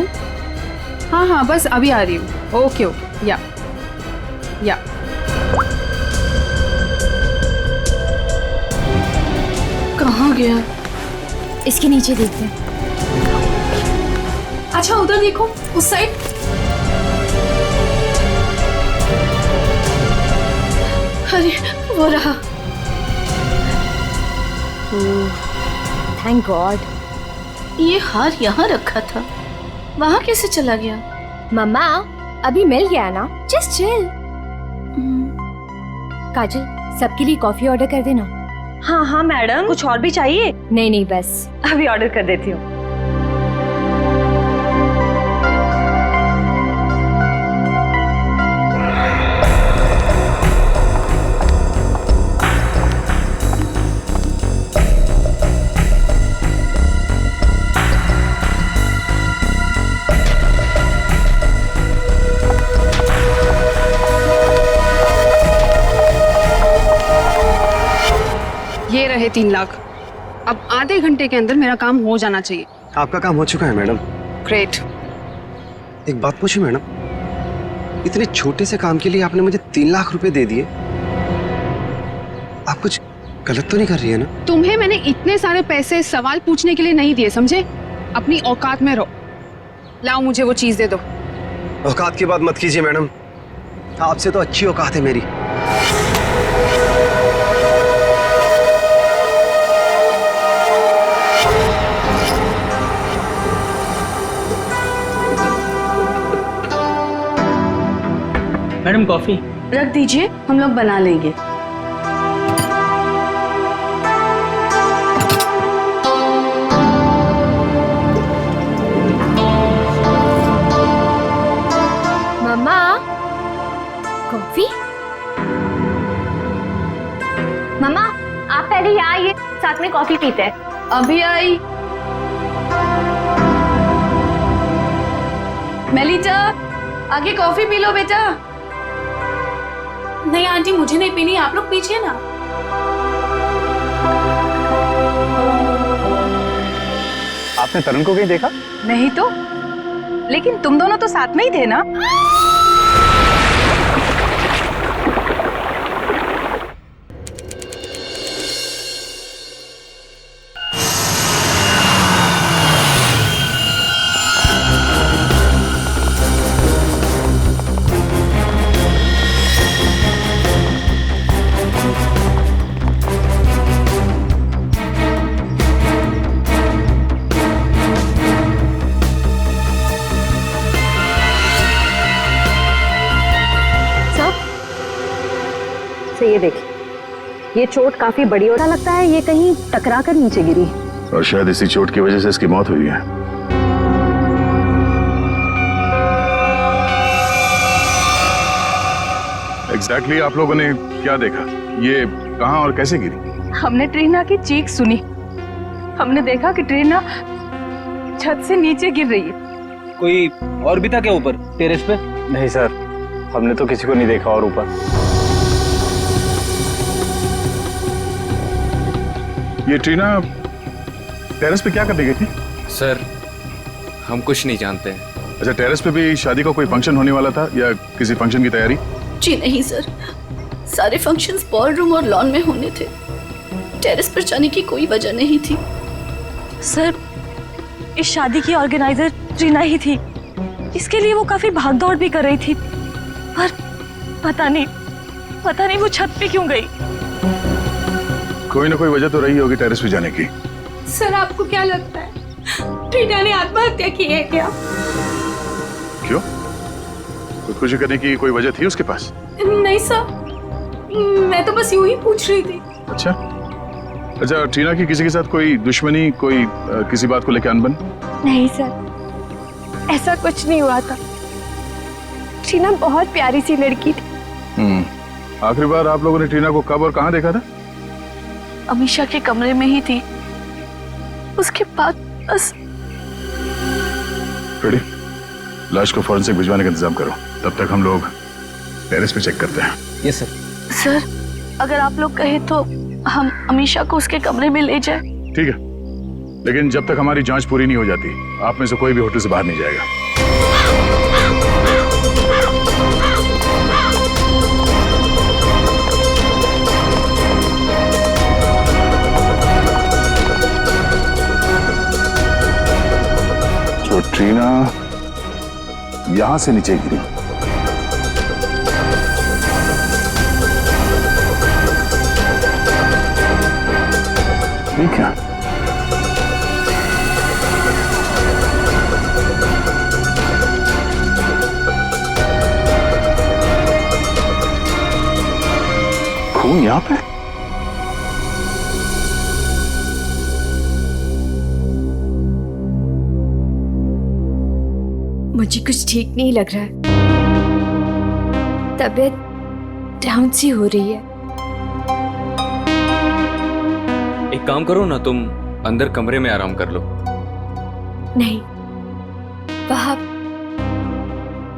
हाँ हाँ बस अभी आ रही हूँ। Okay okay. या कहाँ गया? इसके नीचे देखते हैं। अच्छा उधर देखो, उस साइड। अरे वो रहा। Thank God. ये हार यहाँ रखा था, वहाँ कैसे चला गया? मम्मा अभी मिल गया ना, जस्ट चिल। काजल सबके लिए कॉफी ऑर्डर कर देना। हाँ हाँ मैडम, कुछ और भी चाहिए? नहीं नहीं बस अभी ऑर्डर कर देती हूँ। ये रहे 3 लाख। अब आधे घंटे के अंदर मेरा काम हो जाना चाहिए। आपका काम हो चुका है मैडम। ग्रेट। एक बात पूछूं मैडम, इतने छोटे से काम के लिए आपने मुझे 3 लाख रुपए दे दिए। आप कुछ गलत तो नहीं कर रही है ना? तुम्हें मैंने इतने सारे पैसे सवाल पूछने के लिए नहीं दिए, समझे? अपनी औकात में रहो। लाओ मुझे वो चीज दे दो। औकात की बात मत कीजिए मैडम, आपसे तो अच्छी औकात है मेरी। मैडम कॉफी रख दीजिए, हम लोग बना लेंगे। मम्मा कॉफी। मम्मा आप पहले यहाँ आइए, साथ में कॉफी पीते हैं। अभी आई। मेलिटा आगे कॉफी पी लो बेटा। नहीं आंटी मुझे नहीं पीनी, आप लोग पीजिए ना। आपने तरुण को कहीं देखा? नहीं तो, लेकिन तुम दोनों तो साथ में ही थे ना? से ये देखिए, ये चोट काफी बड़ी और लगता है ये कहीं टकरा कर नीचे गिरी, और शायद इसी चोट की वजह से इसकी मौत हुई है। एग्जैक्टली आप लोगों ने क्या देखा? ये कहां और कैसे गिरी? हमने ट्रीना की चीख सुनी। हमने देखा कि ट्रीना छत से नीचे गिर रही है। कोई और भी था क्या ऊपर टेरेस पे? नहीं सर, हमने तो किसी को नहीं देखा और ऊपर। ये ट्रीना टेरेस पे क्या करने गई थी? सर हम कुछ नहीं जानते हैं। अच्छा, टेरेस पे भी शादी का कोई फंक्शन होने वाला था या किसी फंक्शन की तैयारी? जी नहीं सर, सारे फंक्शंस बॉलरूम और लॉन में होने थे। टेरेस पर जाने की कोई वजह नहीं थी। सर इस शादी की ऑर्गेनाइजर ट्रीना ही थी, इसके लिए वो काफी भागदौड़ भी कर रही थी, पर पता नहीं वो छत पे क्यों गई। कोई ना कोई वजह तो रही होगी टेरेस पे जाने की। सर आपको क्या लगता है ट्रीना ने आत्महत्या की है क्या? क्यों? खुदकुशी करने की कोई वजह थी उसके पास? नहीं सर, मैं तो बस यूं ही पूछ रही थी। अच्छा, अच्छा, टीना की किसी के साथ कोई दुश्मनी, कोई किसी बात को लेकर अनबन? नहीं सर, ऐसा कुछ नहीं हुआ था। टीना बहुत प्यारी सी लड़की थी। आखिरी बार आप लोगों ने टीना को कब और कहाँ देखा था? अमीशा के कमरे में ही थी, उसके बाद बस। रेडी, लाश को फॉरेंसिक भिजवाने का इंतजाम करो, तब तक हम लोग टेरेस पे चेक करते हैं। Yes sir. सर, अगर आप लोग कहें तो हम अमीशा को उसके कमरे में ले जाएं। ठीक है, लेकिन जब तक हमारी जांच पूरी नहीं हो जाती, आप में से कोई भी होटल से बाहर नहीं जाएगा। तो ट्रीना यहां से नीचे गिरी। ठीक है, खून यहां पे? मुझे कुछ ठीक नहीं लग रहा है, तबीयत डाउन सी हो रही है। एक काम करो ना, तुम अंदर कमरे में आराम कर लो। नहीं, वहां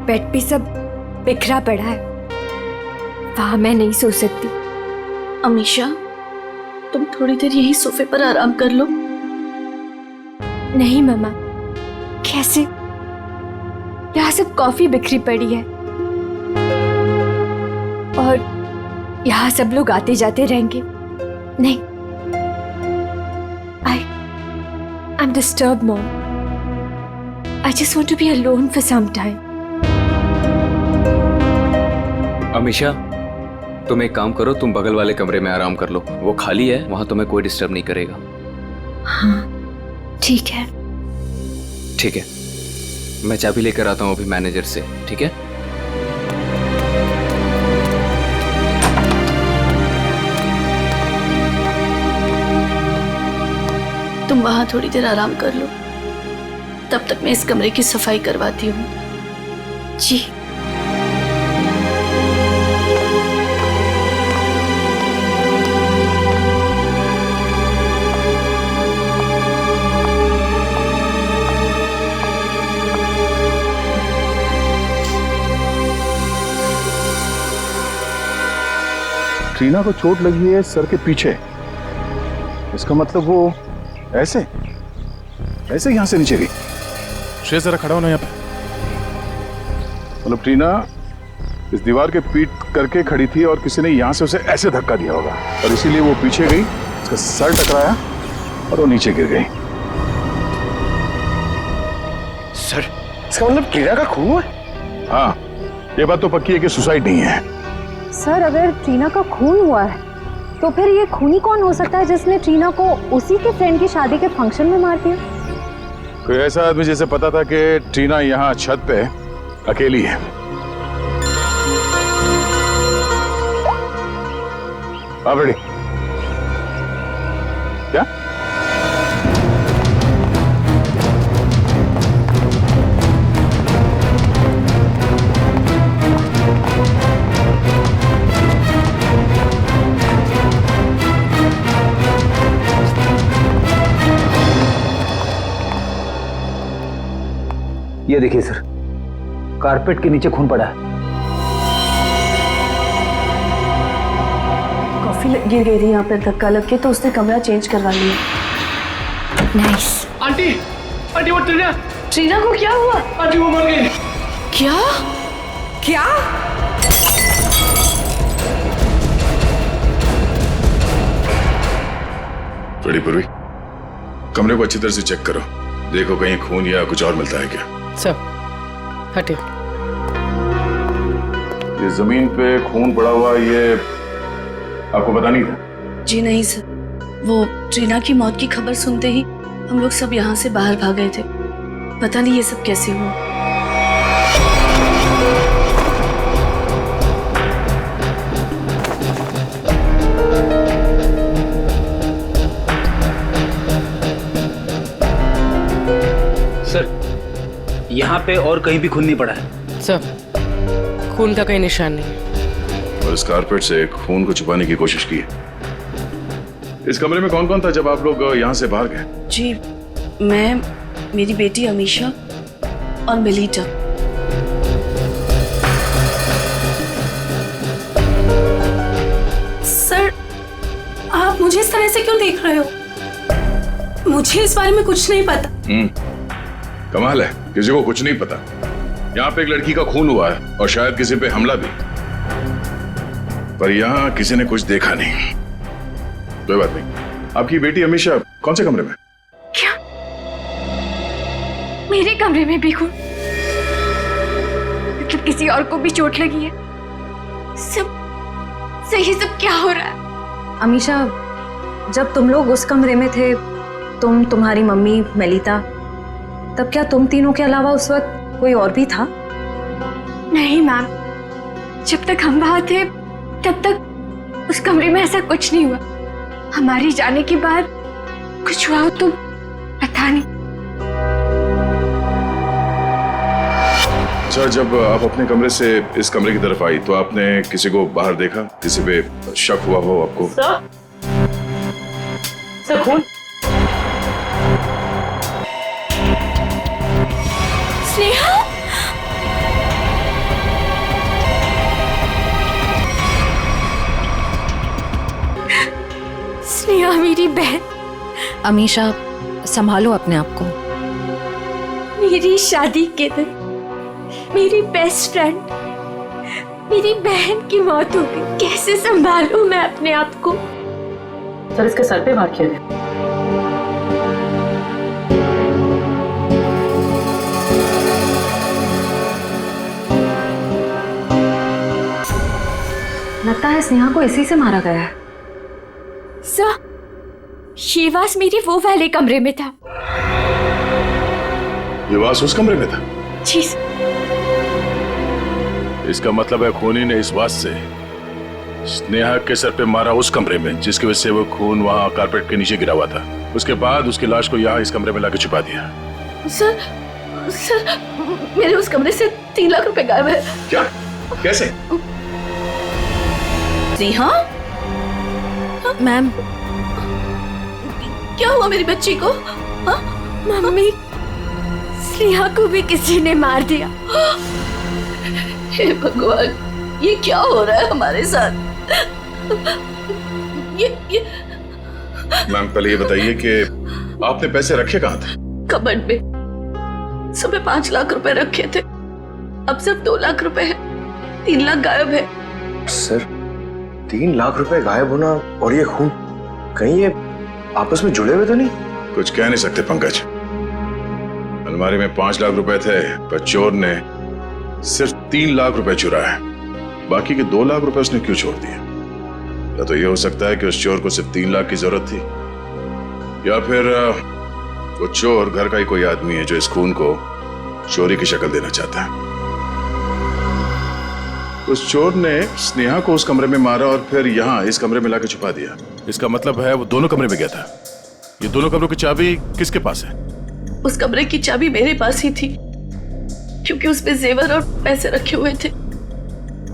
बेड पे सब बिखरा पड़ा है, वहां मैं नहीं सो सकती। अमीशा, तुम थोड़ी देर यही सोफे पर आराम कर लो। नहीं मम्मा, कैसे? यहाँ सब कॉफी बिखरी पड़ी है और यहाँ सब लोग आते जाते रहेंगे। नहीं, I'm disturbed, Mom. I just want to be alone for some time. Amisha, तुम एक काम करो, तुम बगल वाले कमरे में आराम कर लो, वो खाली है, वहां तुम्हें कोई डिस्टर्ब नहीं करेगा। हाँ, ठीक है। ठीक है, मैं चाबी लेकर आता हूँ अभी मैनेजर से, ठीक है? तुम वहां थोड़ी देर आराम कर लो, तब तक मैं इस कमरे की सफाई करवाती हूँ। जी। ट्रीना को चोट लगी है सर के पीछे, इसका मतलब वो ऐसे यहां से नीचे गई। श्रेय जरा खड़ा होना यहाँ पे। मतलब ट्रीना इस दीवार के पीट करके खड़ी थी और किसी ने यहां से उसे ऐसे धक्का दिया होगा और इसीलिए वो पीछे गई, उसका सर टकराया और वो नीचे गिर गई। सर, इसका मतलब ट्रीना का खून हुआ? हाँ, ये बात तो पक्की है कि सुसाइड नहीं है। सर, अगर ट्रीना का खून हुआ है तो फिर ये खूनी कौन हो सकता है जिसने ट्रीना को उसी के फ्रेंड की शादी के फंक्शन में मार दिया? कोई ऐसा आदमी जिसे पता था कि ट्रीना यहाँ छत पे अकेली है। आप रेडी? क्या? ये देखिए सर, कारपेट के नीचे खून पड़ा है। कॉफी गिर गई थी यहाँ पे, धक्का लग के, तो उसने कमरा चेंज करवा लिया। नाइस। आंटी, आंटी वो ट्रीना को क्या हुआ? आंटी वो मर गई। क्या? क्या? बड़ी पूर्वी, कमरे को अच्छी तरह से चेक करो, देखो कहीं खून या कुछ और मिलता है क्या। सर, हटे। ये जमीन पे खून पड़ा हुआ, ये आपको पता नहीं था? जी नहीं सर, वो ट्रीना की मौत की खबर सुनते ही हम लोग सब यहाँ से बाहर भाग गए थे। पता नहीं ये सब कैसे हुआ। सर, यहाँ पे और कहीं भी खून नहीं पड़ा है। सर, खून का कोई निशान नहीं। और इस कारपेट से खून को छुपाने की कोशिश की है। इस कमरे में कौन कौन था जब आप लोग यहाँ से बाहर गए? जी, मैं, मेरी बेटी अमीशा और मेलिटा। सर, आप मुझे इस तरह से क्यों देख रहे हो? मुझे इस बारे में कुछ नहीं पता। कमाल है, किसी को कुछ नहीं पता। यहाँ पे एक लड़की का खून हुआ है और शायद किसी पे हमला भी, पर यहाँ किसी ने कुछ देखा नहीं। कोई बात नहीं। आपकी बेटी अमीशा कौन से कमरे में? क्या? मेरे कमरे में भी खून? मतलब किसी और को भी चोट लगी है? सब सही, सब क्या हो रहा है? अमीशा, जब तुम लोग उस कमरे में थे, तुम, तुम्हारी मम्मी, मेलिता, तब क्या तुम तीनों के अलावा उस वक्त कोई और भी था? नहीं मैम, जब तक हम वहां थे तब तक उस कमरे में ऐसा कुछ नहीं हुआ। हमारे जाने के बाद कुछ हुआ तो पता नहीं। अच्छा, जब आप अपने कमरे से इस कमरे की तरफ आई तो आपने किसी को बाहर देखा? किसी पे शक हुआ हो आपको? सर, खून। स्नेहा, स्नेहा मेरी बहन। अमीशा, संभालो अपने आप को। मेरी शादी के दिन मेरी बेस्ट फ्रेंड, मेरी बहन की मौत हो गई। कैसे संभालूं मैं अपने आप को? सर, इसके सर पे वार किया गया। लगता है स्नेहा को इसी से मारा गया है। सर, शिवास मेरे वो वाले कमरे में था। ये वास उस कमरे में था? जी। इसका मतलब है खूनी ने इस वास से स्नेहा के सर पे मारा उस कमरे में, जिसकी वजह से वो खून वहां कारपेट के नीचे गिरा हुआ था। उसके बाद उसकी लाश को यहाँ इस कमरे में लाके छुपा दिया। सर, मेरे उस कमरे से 3 लाख रुपए गायब है। क्या? कैसे? जी हाँ मैम। क्या हुआ मेरी बच्ची को? हाँ? मम्मी, स्नेहा को भी किसी ने मार दिया। हे भगवान, ये क्या हो रहा है हमारे साथ? ये मैम, पहले ये बताइए कि आपने पैसे रखे कहाँ थे? कबर्ड में। सुबह 5 लाख रुपए रखे थे, अब सिर्फ 2 लाख रुपए है। 3 लाख गायब है। सर, 3 लाख रुपए गायब होना और ये खून, कहीं ये आपस में जुड़े हुए तो नहीं? कुछ कह नहीं सकते पंकज। अलमारी में 5 लाख रुपए थे, पर चोर ने सिर्फ 3 लाख रुपए चुराए। बाकी के 2 लाख रुपए उसने क्यों छोड़ दिए? या तो ये हो सकता है कि उस चोर को सिर्फ 3 लाख की जरूरत थी, या फिर वो चोर घर का ही कोई आदमी है जो इस खून को चोरी की शक्ल देना चाहता है। उस चोर ने स्नेहा को उस कमरे में मारा और फिर यहाँ इस कमरे में लाके छुपा दिया। इसका मतलब है वो दोनों कमरे में गया था। ये दोनों कमरों की चाबी किसके पास है? उस कमरे की चाबी मेरे पास ही थी, क्योंकि उसमें जेवर और पैसे रखे हुए थे।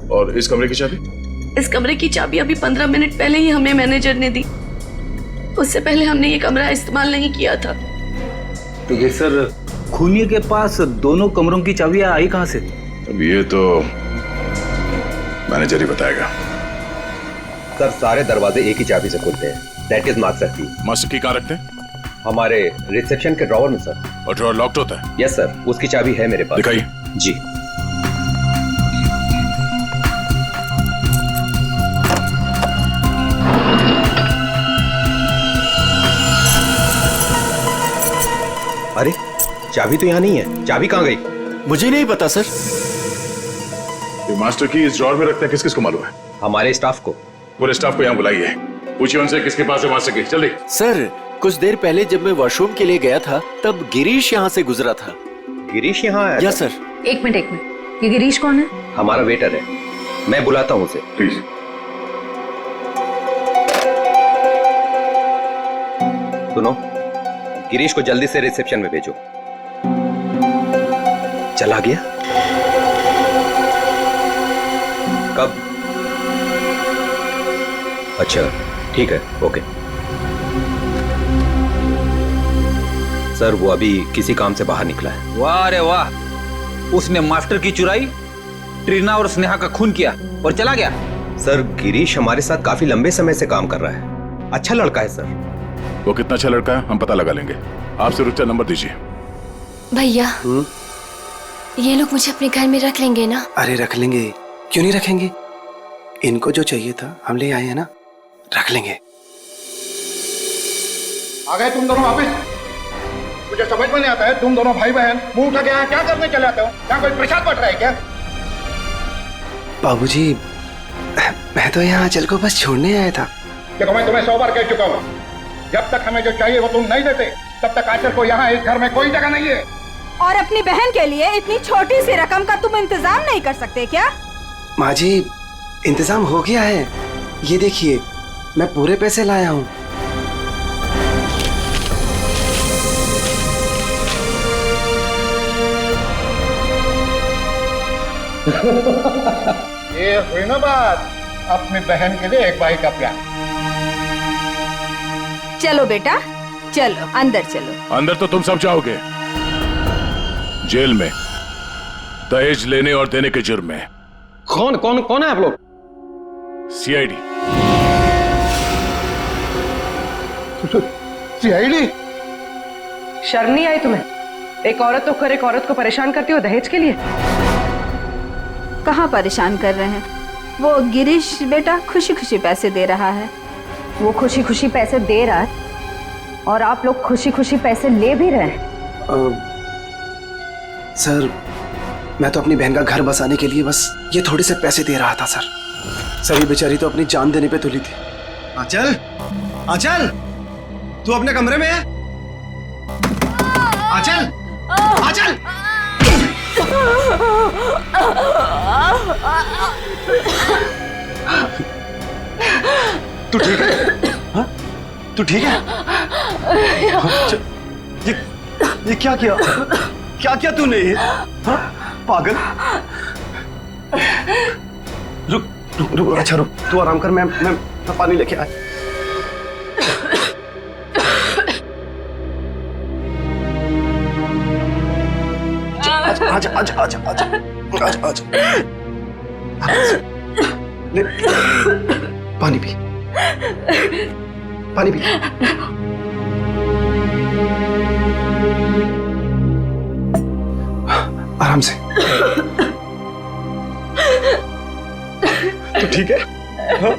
और इस कमरे की चाबी? इस कमरे की चाबी अभी 15 मिनट पहले ही हमें मैनेजर ने दी। उससे पहले हमने ये कमरा इस्तेमाल नहीं किया था। तो ये सर, खूनी के पास दोनों कमरों की चाबियां आई कहां से? अब ये तो मैनेजर ही बताएगा। सर, सारे दरवाजे एक ही चाबी से खुलते हैं। दैट इज मास्टर की। मास्टर की कहाँ रखते हैं? हमारे रिसेप्शन के ड्रॉवर में सर। और ड्रॉवर लॉक्ड होता है? यस सर, उसकी चाबी है मेरे पास। दिखाइए। जी। अरे, चाबी तो यहाँ नहीं है। चाबी कहाँ गई? मुझे नहीं पता सर। ये मास्टर की इस ड्रॉवर में रखते हैं, किस किस को मालूम है? हमारे स्टाफ को। पूरे स्टाफ को यहाँ बुलाइए, पूछिए उनसे किसके पास है मास्टर की। जल्दी। सर, कुछ देर पहले जब मैं वॉशरूम के लिए गया था तब गिरीश यहाँ से गुजरा था। गिरीश यहाँ आया? Yes sir. एक मिनट, ये गिरीश कौन है? हमारा वेटर है, मैं बुलाता हूँ उसे। प्लीज। सुनो, गिरीश को जल्दी से रिसेप्शन में भेजो। चला गया? कब? अच्छा ठीक है, ओके। सर वो अभी किसी काम से बाहर निकला है। वाह रे वाह, उसने मास्टर की चुराई, ट्रीना और स्नेहा का खून किया और चला गया। सर गिरीश हमारे साथ काफी लंबे समय से काम कर रहा है, अच्छा लड़का है सर। वो कितना अच्छा लड़का है हम पता लगा लेंगे। आप सुरक्षा नंबर दीजिए। भैया ये लोग मुझे अपने घर में रख लेंगे ना? अरे रख लेंगे, क्यों नहीं रखेंगे? इनको जो चाहिए था हम ले आए हैं ना, रख लेंगे। आ गए तुम दोनों वापस? मुझे समझ में नहीं आता है, तुम दोनों भाई बहन मुंह उठा के यहाँ क्या करने चले आते हो? यहाँ कोई प्रसाद बट रहा है क्या? बाबूजी मैं तो यहाँ आंचल को बस छोड़ने आया था। देखो मैं तुम्हें 100 बार कह चुका हूँ, जब तक हमें जो चाहिए वो तुम नहीं देते तब तक आंचल को यहाँ इस घर में कोई जगह नहीं है। और अपनी बहन के लिए इतनी छोटी सी रकम का तुम इंतजाम नहीं कर सकते क्या? माँ जी इंतजाम हो गया है, ये देखिए मैं पूरे पैसे लाया हूँ। ये हुई ना बात, अपनी बहन के लिए एक भाई का प्यार। चलो बेटा चलो अंदर चलो। अंदर तो तुम सब जाओगे, जेल में दहेज लेने और देने के जुर्म में। कौन कौन कौन है आप लोग? सीआईडी। सीआईडी? शर्म नहीं आई तुम्हें? एक औरत तो एक औरत को परेशान करती हो दहेज के लिए। कहाँ परेशान कर रहे हैं? वो गिरीश बेटा खुशी खुशी पैसे दे रहा है। वो खुशी खुशी पैसे दे रहा है और आप लोग खुशी खुशी पैसे ले भी रहे हैं। सर मैं तो अपनी बहन का घर बसाने के लिए बस ये थोड़े से पैसे दे रहा था सर। सर ये बेचारी तो अपनी जान देने पे तुली थी। आंचल, आंचल, तू अपने कमरे में है? आंचल, आंचल! तू ठीक है? हाँ? तू ठीक है? ये क्या किया? क्या किया तूने? हाँ? पागल! रुक रुक रुक, अच्छा रुक, तू आराम कर, मैं पानी लेके आया। आजा आजा आजा आजा आजा आजा, ले पानी पी, पानी पी। आराम से। तू ठीक है? हाँ?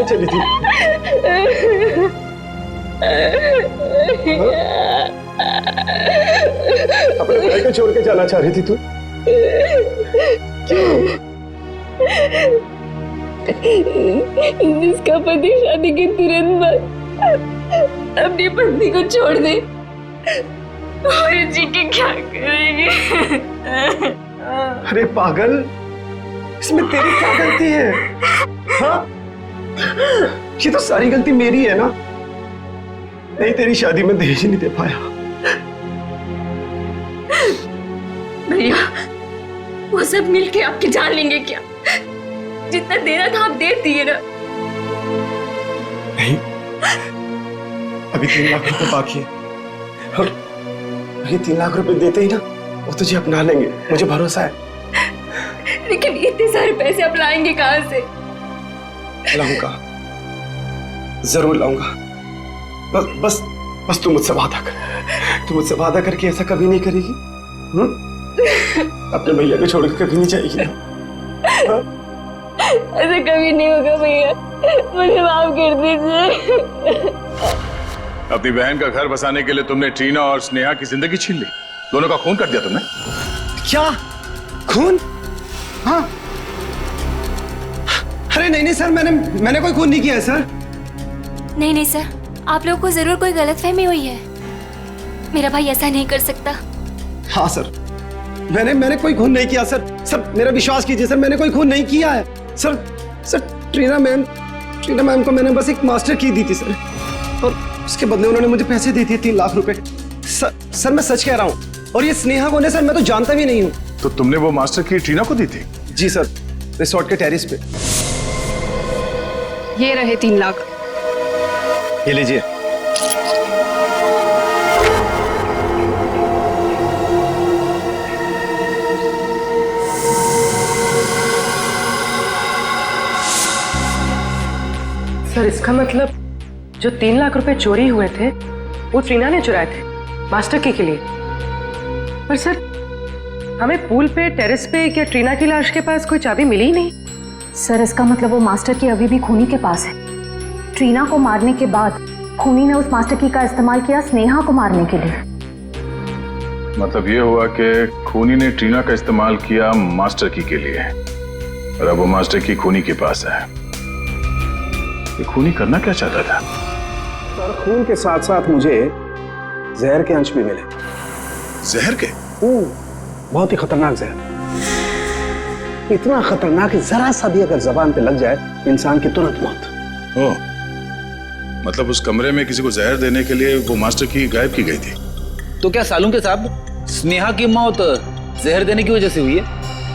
चली थी। अपने भाई को छोड़ के जाना चाह रही थी तू? क्यों? जिसका पति शादी के तुरंत बाद अपनी पत्नी को छोड़ दे, और जी के क्या करेंगे? अरे पागल, इसमें तेरी क्या गलती है? हाँ? ये तो सारी गलती मेरी है ना? नहीं तेरी शादी में दहेज नहीं दे पाया। भैया वो सब मिलके आपकी जान लेंगे क्या? जितना देना था आप दे दिए ना। नहीं, अभी 3 लाख रुपए बाकी है, और ये 3 लाख रुपए देते ही ना वो तुझे अपना लेंगे, मुझे भरोसा है। लेकिन इतने सारे पैसे आप लाएंगे कहाँ से? लाऊंगा, जरूर लाऊंगा। बस बस बस तू मुझसे वादा कर, तू मुझसे वादा करके ऐसा कभी नहीं करेगी। अपने भैया को छोड़कर कभी नहीं जाएगी ना? ऐसा कभी नहीं होगा भैया, मुझे माफ कर दीजिए। अपनी बहन का घर बसाने के लिए तुमने ट्रीना और स्नेहा की जिंदगी छीन ली, दोनों का खून कर दिया तुमने। क्या खून? हाँ। अरे नहीं नहीं सर, मैंने कोई खून नहीं किया है सर। नहीं नहीं सर, आप लोगों को जरूर कोई गलतफहमी हुई है। मेरा भाई ऐसा नहीं कर सकता। हाँ सर, मैंने कोई खून नहीं किया सर। सर मेरा विश्वास कीजिए सर, मैंने कोई खून नहीं किया है सर। ट्रीना मैम को मैंने बस एक मास्टर की दी थी सर, और उसके बदले उन्होंने मुझे पैसे दे दिए 3 लाख रुपए। सर मैं सच कह रहा हूँ और ये स्नेहा कौन है सर? मैं तो जानता भी नहीं हूँ। तो तुमने वो मास्टर की ट्रीना को दी थी? जी सर, रिसोर्ट के टेरिस पे। ये रहे 3 लाख। ये लीजिए। सर इसका मतलब जो 3 लाख रुपए चोरी हुए थे वो ट्रीना ने चुराए थे मास्टर की के लिए। पर सर हमें पूल पे, टेरेस पे या ट्रीना की लाश के पास कोई चाबी मिली ही नहीं। सर इसका मतलब वो मास्टर की अभी भी खूनी के पास है। ट्रीना को मारने के बाद खूनी ने उस मास्टर की का इस्तेमाल किया स्नेहा को मारने के लिए। मतलब ये हुआ कि खूनी ने ट्रीना का इस्तेमाल किया मास्टर की के लिए, और अब वो मास्टर की खूनी के पास है। ये खूनी करना क्या चाहता था? सर खून के साथ साथ मुझे जहर के अंश भी मिले। जहर के? बहुत ही खतरनाक जहर। इतना खतरनाक कि जरा सा भी अगर जबान पे लग जाए इंसान की तुरंत मौत। ओ, मतलब उस कमरे में किसी को जहर देने के लिए वो मास्टर की गायब की गई थी। तो क्या सालून के साहब स्नेहा की मौत जहर देने की वजह से हुई है?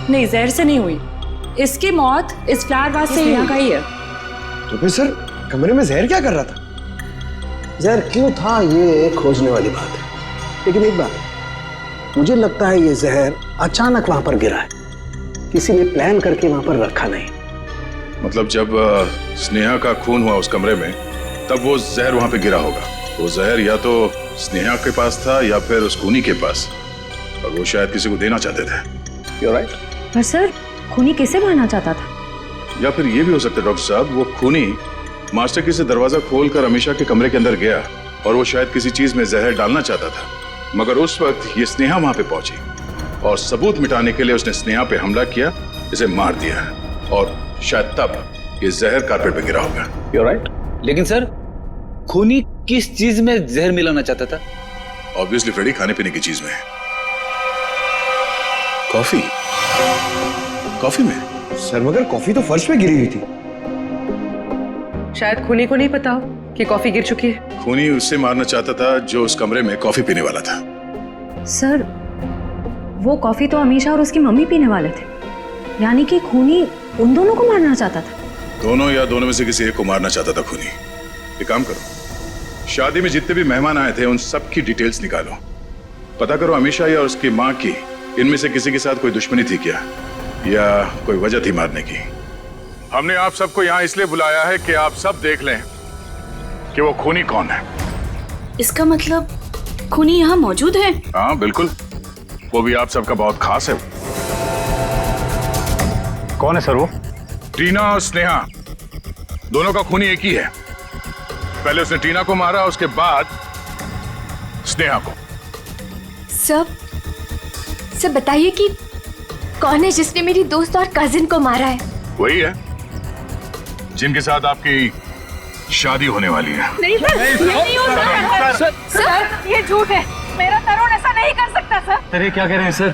नहीं, जहर से नहीं हुई। इसकी मौत इस फ्लावर वास से यहाँ का ही है। तो फिर सर कमरे में जहर क्या कर रहा था? जहर क्यों था ये खोजने वाली बात है, लेकिन एक बात मुझे लगता है ये जहर अचानक वहां पर गिरा है, किसी ने प्लान करके वहां पर रखा नहीं। मतलब जब स्नेहा का खून हुआ उस कमरे में तब वो जहर वहां पे गिरा होगा। वो जहर या तो स्नेहा के पास था या फिर उस खूनी के पास, और वो शायद किसी को देना चाहते थे। You're right? पर सर खूनी किसे मारना चाहता था? या फिर ये भी हो सकता है डॉक्टर साहब, वो खूनी मास्टर की से दरवाजा खोलकर अमीशा के कमरे के अंदर गया और वो शायद किसी चीज में जहर डालना चाहता था, मगर उस वक्त ये स्नेहा वहां पे पहुंची और सबूत मिटाने के लिए उसने स्नेहा पे हमला किया, इसे मार दिया, और शायद तब ये जहर कारपेट पे गिरा होगा। You're right? लेकिन सर खूनी किस चीज में जहर मिलाना चाहता था? ऑब्वियसली फ्रेडी खाने पीने की चीज में। कॉफी? कॉफी में? सर मगर कॉफी तो फर्श पे गिरी हुई थी। शायद खूनी को नहीं पता हो कि कॉफी गिर चुकी है। खूनी उससे मारना चाहता था जो उस कमरे में कॉफी पीने वाला था। सर वो कॉफी तो अमीशा और उसकी मम्मी पीने वाले थे, यानी कि खूनी उन दोनों को मारना चाहता था। दोनों या दोनों में से किसी एक को मारना चाहता था खूनी। एक काम करो, शादी में जितने भी मेहमान आए थे उन सब की डिटेल्स निकालो, पता करो अमीशा या उसकी माँ की इनमें से किसी के साथ कोई दुश्मनी थी क्या, या कोई वजह थी मारने की। हमने आप सबको यहाँ इसलिए बुलाया है कि आप सब देख लें कि वो खूनी कौन है। इसका मतलब खूनी यहाँ मौजूद है? हाँ बिल्कुल, वो भी आप सबका बहुत खास है। कौन है सर वो? टीना और स्नेहा दोनों का खूनी एक ही है। पहले उसने टीना को मारा, उसके बाद स्नेहा को। सब बताइए कि कौन है जिसने मेरी दोस्त और कजिन को मारा है? वही है जिनके साथ आपकी शादी होने वाली है। नहीं सर, ये नहीं हो सकता। सर ये झूठ है, मेरा तरुण ऐसा नहीं कर सकता सर। सर ये क्या कह रहे हैं सर?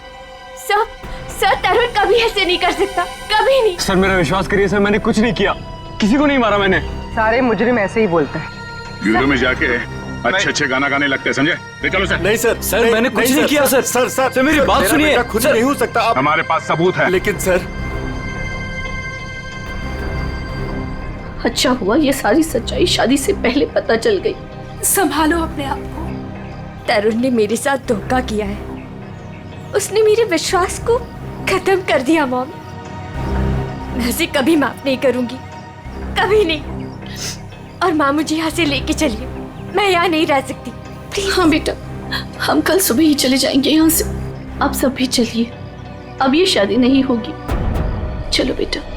सर तरुण कभी ऐसे नहीं कर सकता, कभी नहीं। सर मेरा विश्वास करिए सर, मैंने कुछ नहीं किया, किसी को नहीं मारा मैंने। सारे मुजरिम ऐसे ही बोलते हैं। ब्यूरो में जाके अच्छे गाना गाने लगते हैं, समझे? ले चलो सर। नहीं सर, सर मैंने कुछ नहीं किया सर। सर मेरी बात सुनिए। खुद नहीं हो सकता आप। हमारे पास सबूत है। लेकिन सर अच्छा हुआ ये सारी सच्चाई शादी से पहले पता चल गई। संभालो अपने आप को। तरुण ने मेरे साथ धोखा किया है, उसने मेरे विश्वास को खत्म कर दिया मॉम। मैं उसे कभी माफ नहीं करूंगी, कभी नहीं। और माँ मुझे यहाँ से लेके चलिए, मैं यहाँ नहीं रह सकती प्लीज। हाँ बेटा, हम कल सुबह ही चले जाएंगे यहाँ से। आप सब भी चलिए, अब ये शादी नहीं होगी। चलो बेटा।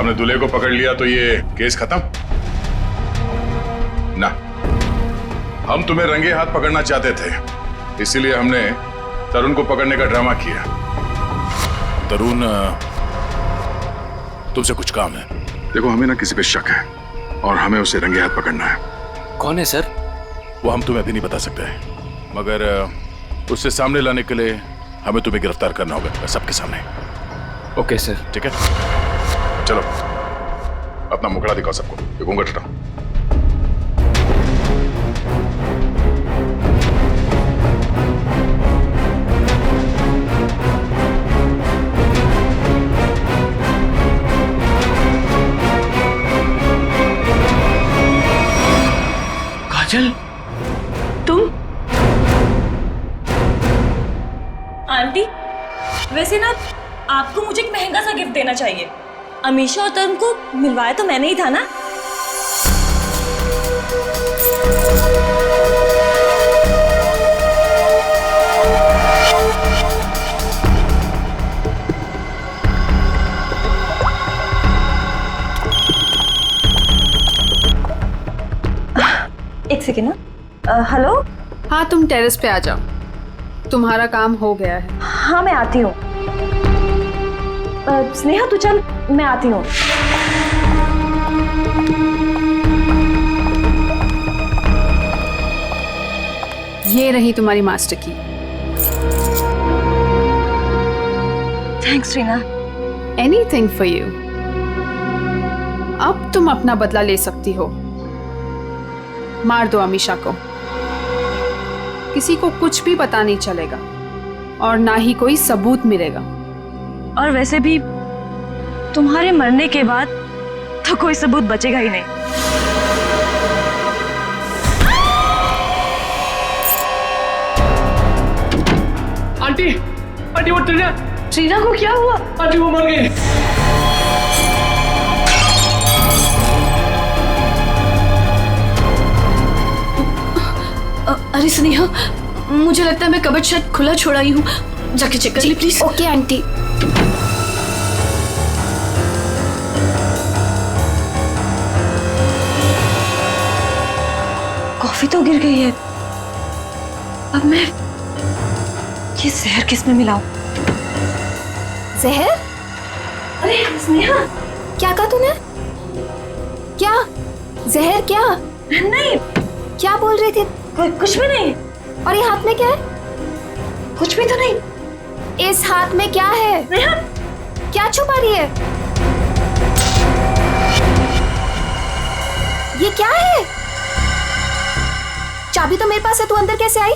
हमने दूल्हे को पकड़ लिया तो ये केस खत्म ना। हम तुम्हें रंगे हाथ पकड़ना चाहते थे, इसीलिए हमने तरुण को पकड़ने का ड्रामा किया। तरुण, तुमसे कुछ काम है। देखो, हमें ना किसी पे शक है और हमें उसे रंगे हाथ पकड़ना है। कौन है सर? वो हम तुम्हें अभी नहीं बता सकते, मगर उससे सामने लाने के लिए हमें तुम्हें गिरफ्तार करना होगा सबके सामने। Okay sir. ठीक है, चलो अपना मुखड़ा दिखाओ सबको। ये घूंघट हटाओ। काजल, तुम? आंटी, वैसे ना आपको मुझे एक महंगा सा गिफ्ट देना चाहिए। अमीशा और तरुण को मिलवाया तो मैंने ही था ना। एक सेकेंड ना। हेलो। हाँ, तुम टेरेस पे आ जाओ, तुम्हारा काम हो गया है। हाँ, मैं आती हूँ। स्नेहा तू चल, मैं आती हूँ। ये रही तुम्हारी मास्टर की। Thanks Reena. Anything for you. अब तुम अपना बदला ले सकती हो। मार दो अमीशा को, किसी को कुछ भी पता नहीं चलेगा और ना ही कोई सबूत मिलेगा। और वैसे भी तुम्हारे मरने के बाद तो कोई सबूत बचेगा ही नहीं। आंटी, आंटी वो ट्रीना। ट्रीना को क्या हुआ? आंटी वो मर गई। अरे स्नेहा, मुझे लगता है मैं कबर्ड शायद खुला छोड़ा ही हूँ, जाके चेक कर ले प्लीज। Okay aunty. कॉफी तो गिर गई है, अब मैं ये जहर किस में मिलाऊं? जहर? अरे स्नेहा, क्या कहा तूने? क्या जहर? क्या नहीं, क्या बोल रही थी? कुछ भी नहीं। और ये हाथ में क्या है? कुछ भी तो नहीं। इस हाथ में क्या है? क्या छुपा रही है? ये क्या है? चाबी तो मेरे पास है, तू अंदर कैसे आई?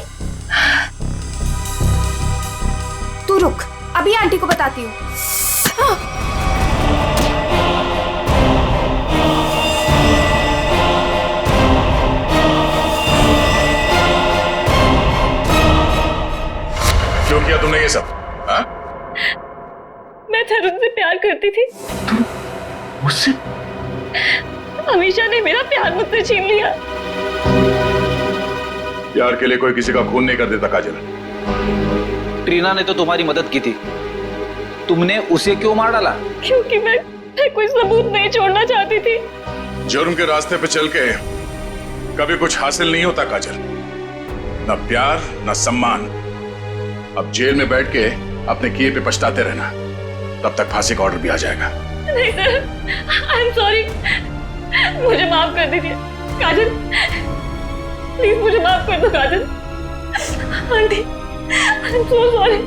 तू रुक, अभी आंटी को बताती हूँ। क्यों किया तुमने ये सब? हाँ? मैं तरुण से प्यार करती थी। मुझसे? अमीशा ने मेरा प्यार मुझसे छीन लिया। प्यार के लिए कोई किसी का खून नहीं कर देता काजल। ट्रीना ने तो तुम्हारी मदद की थी, तुमने उसे क्यों मार डाला? क्योंकि मैं कोई सबूत नहीं छोड़ना चाहती थी। जुर्म के रास्ते पे चल के कभी कुछ हासिल नहीं होता काजल, न प्यार न सम्मान। अब जेल में बैठ के अपने किए पे पछताते रहना, तब तक फांसी का ऑर्डर भी आ जाएगा। नहीं सर, आई एम सॉरी, मुझे माफ कर दीजिए काजल, प्लीज मुझे माफ कर दो Kajal. Aunty, I am so sorry.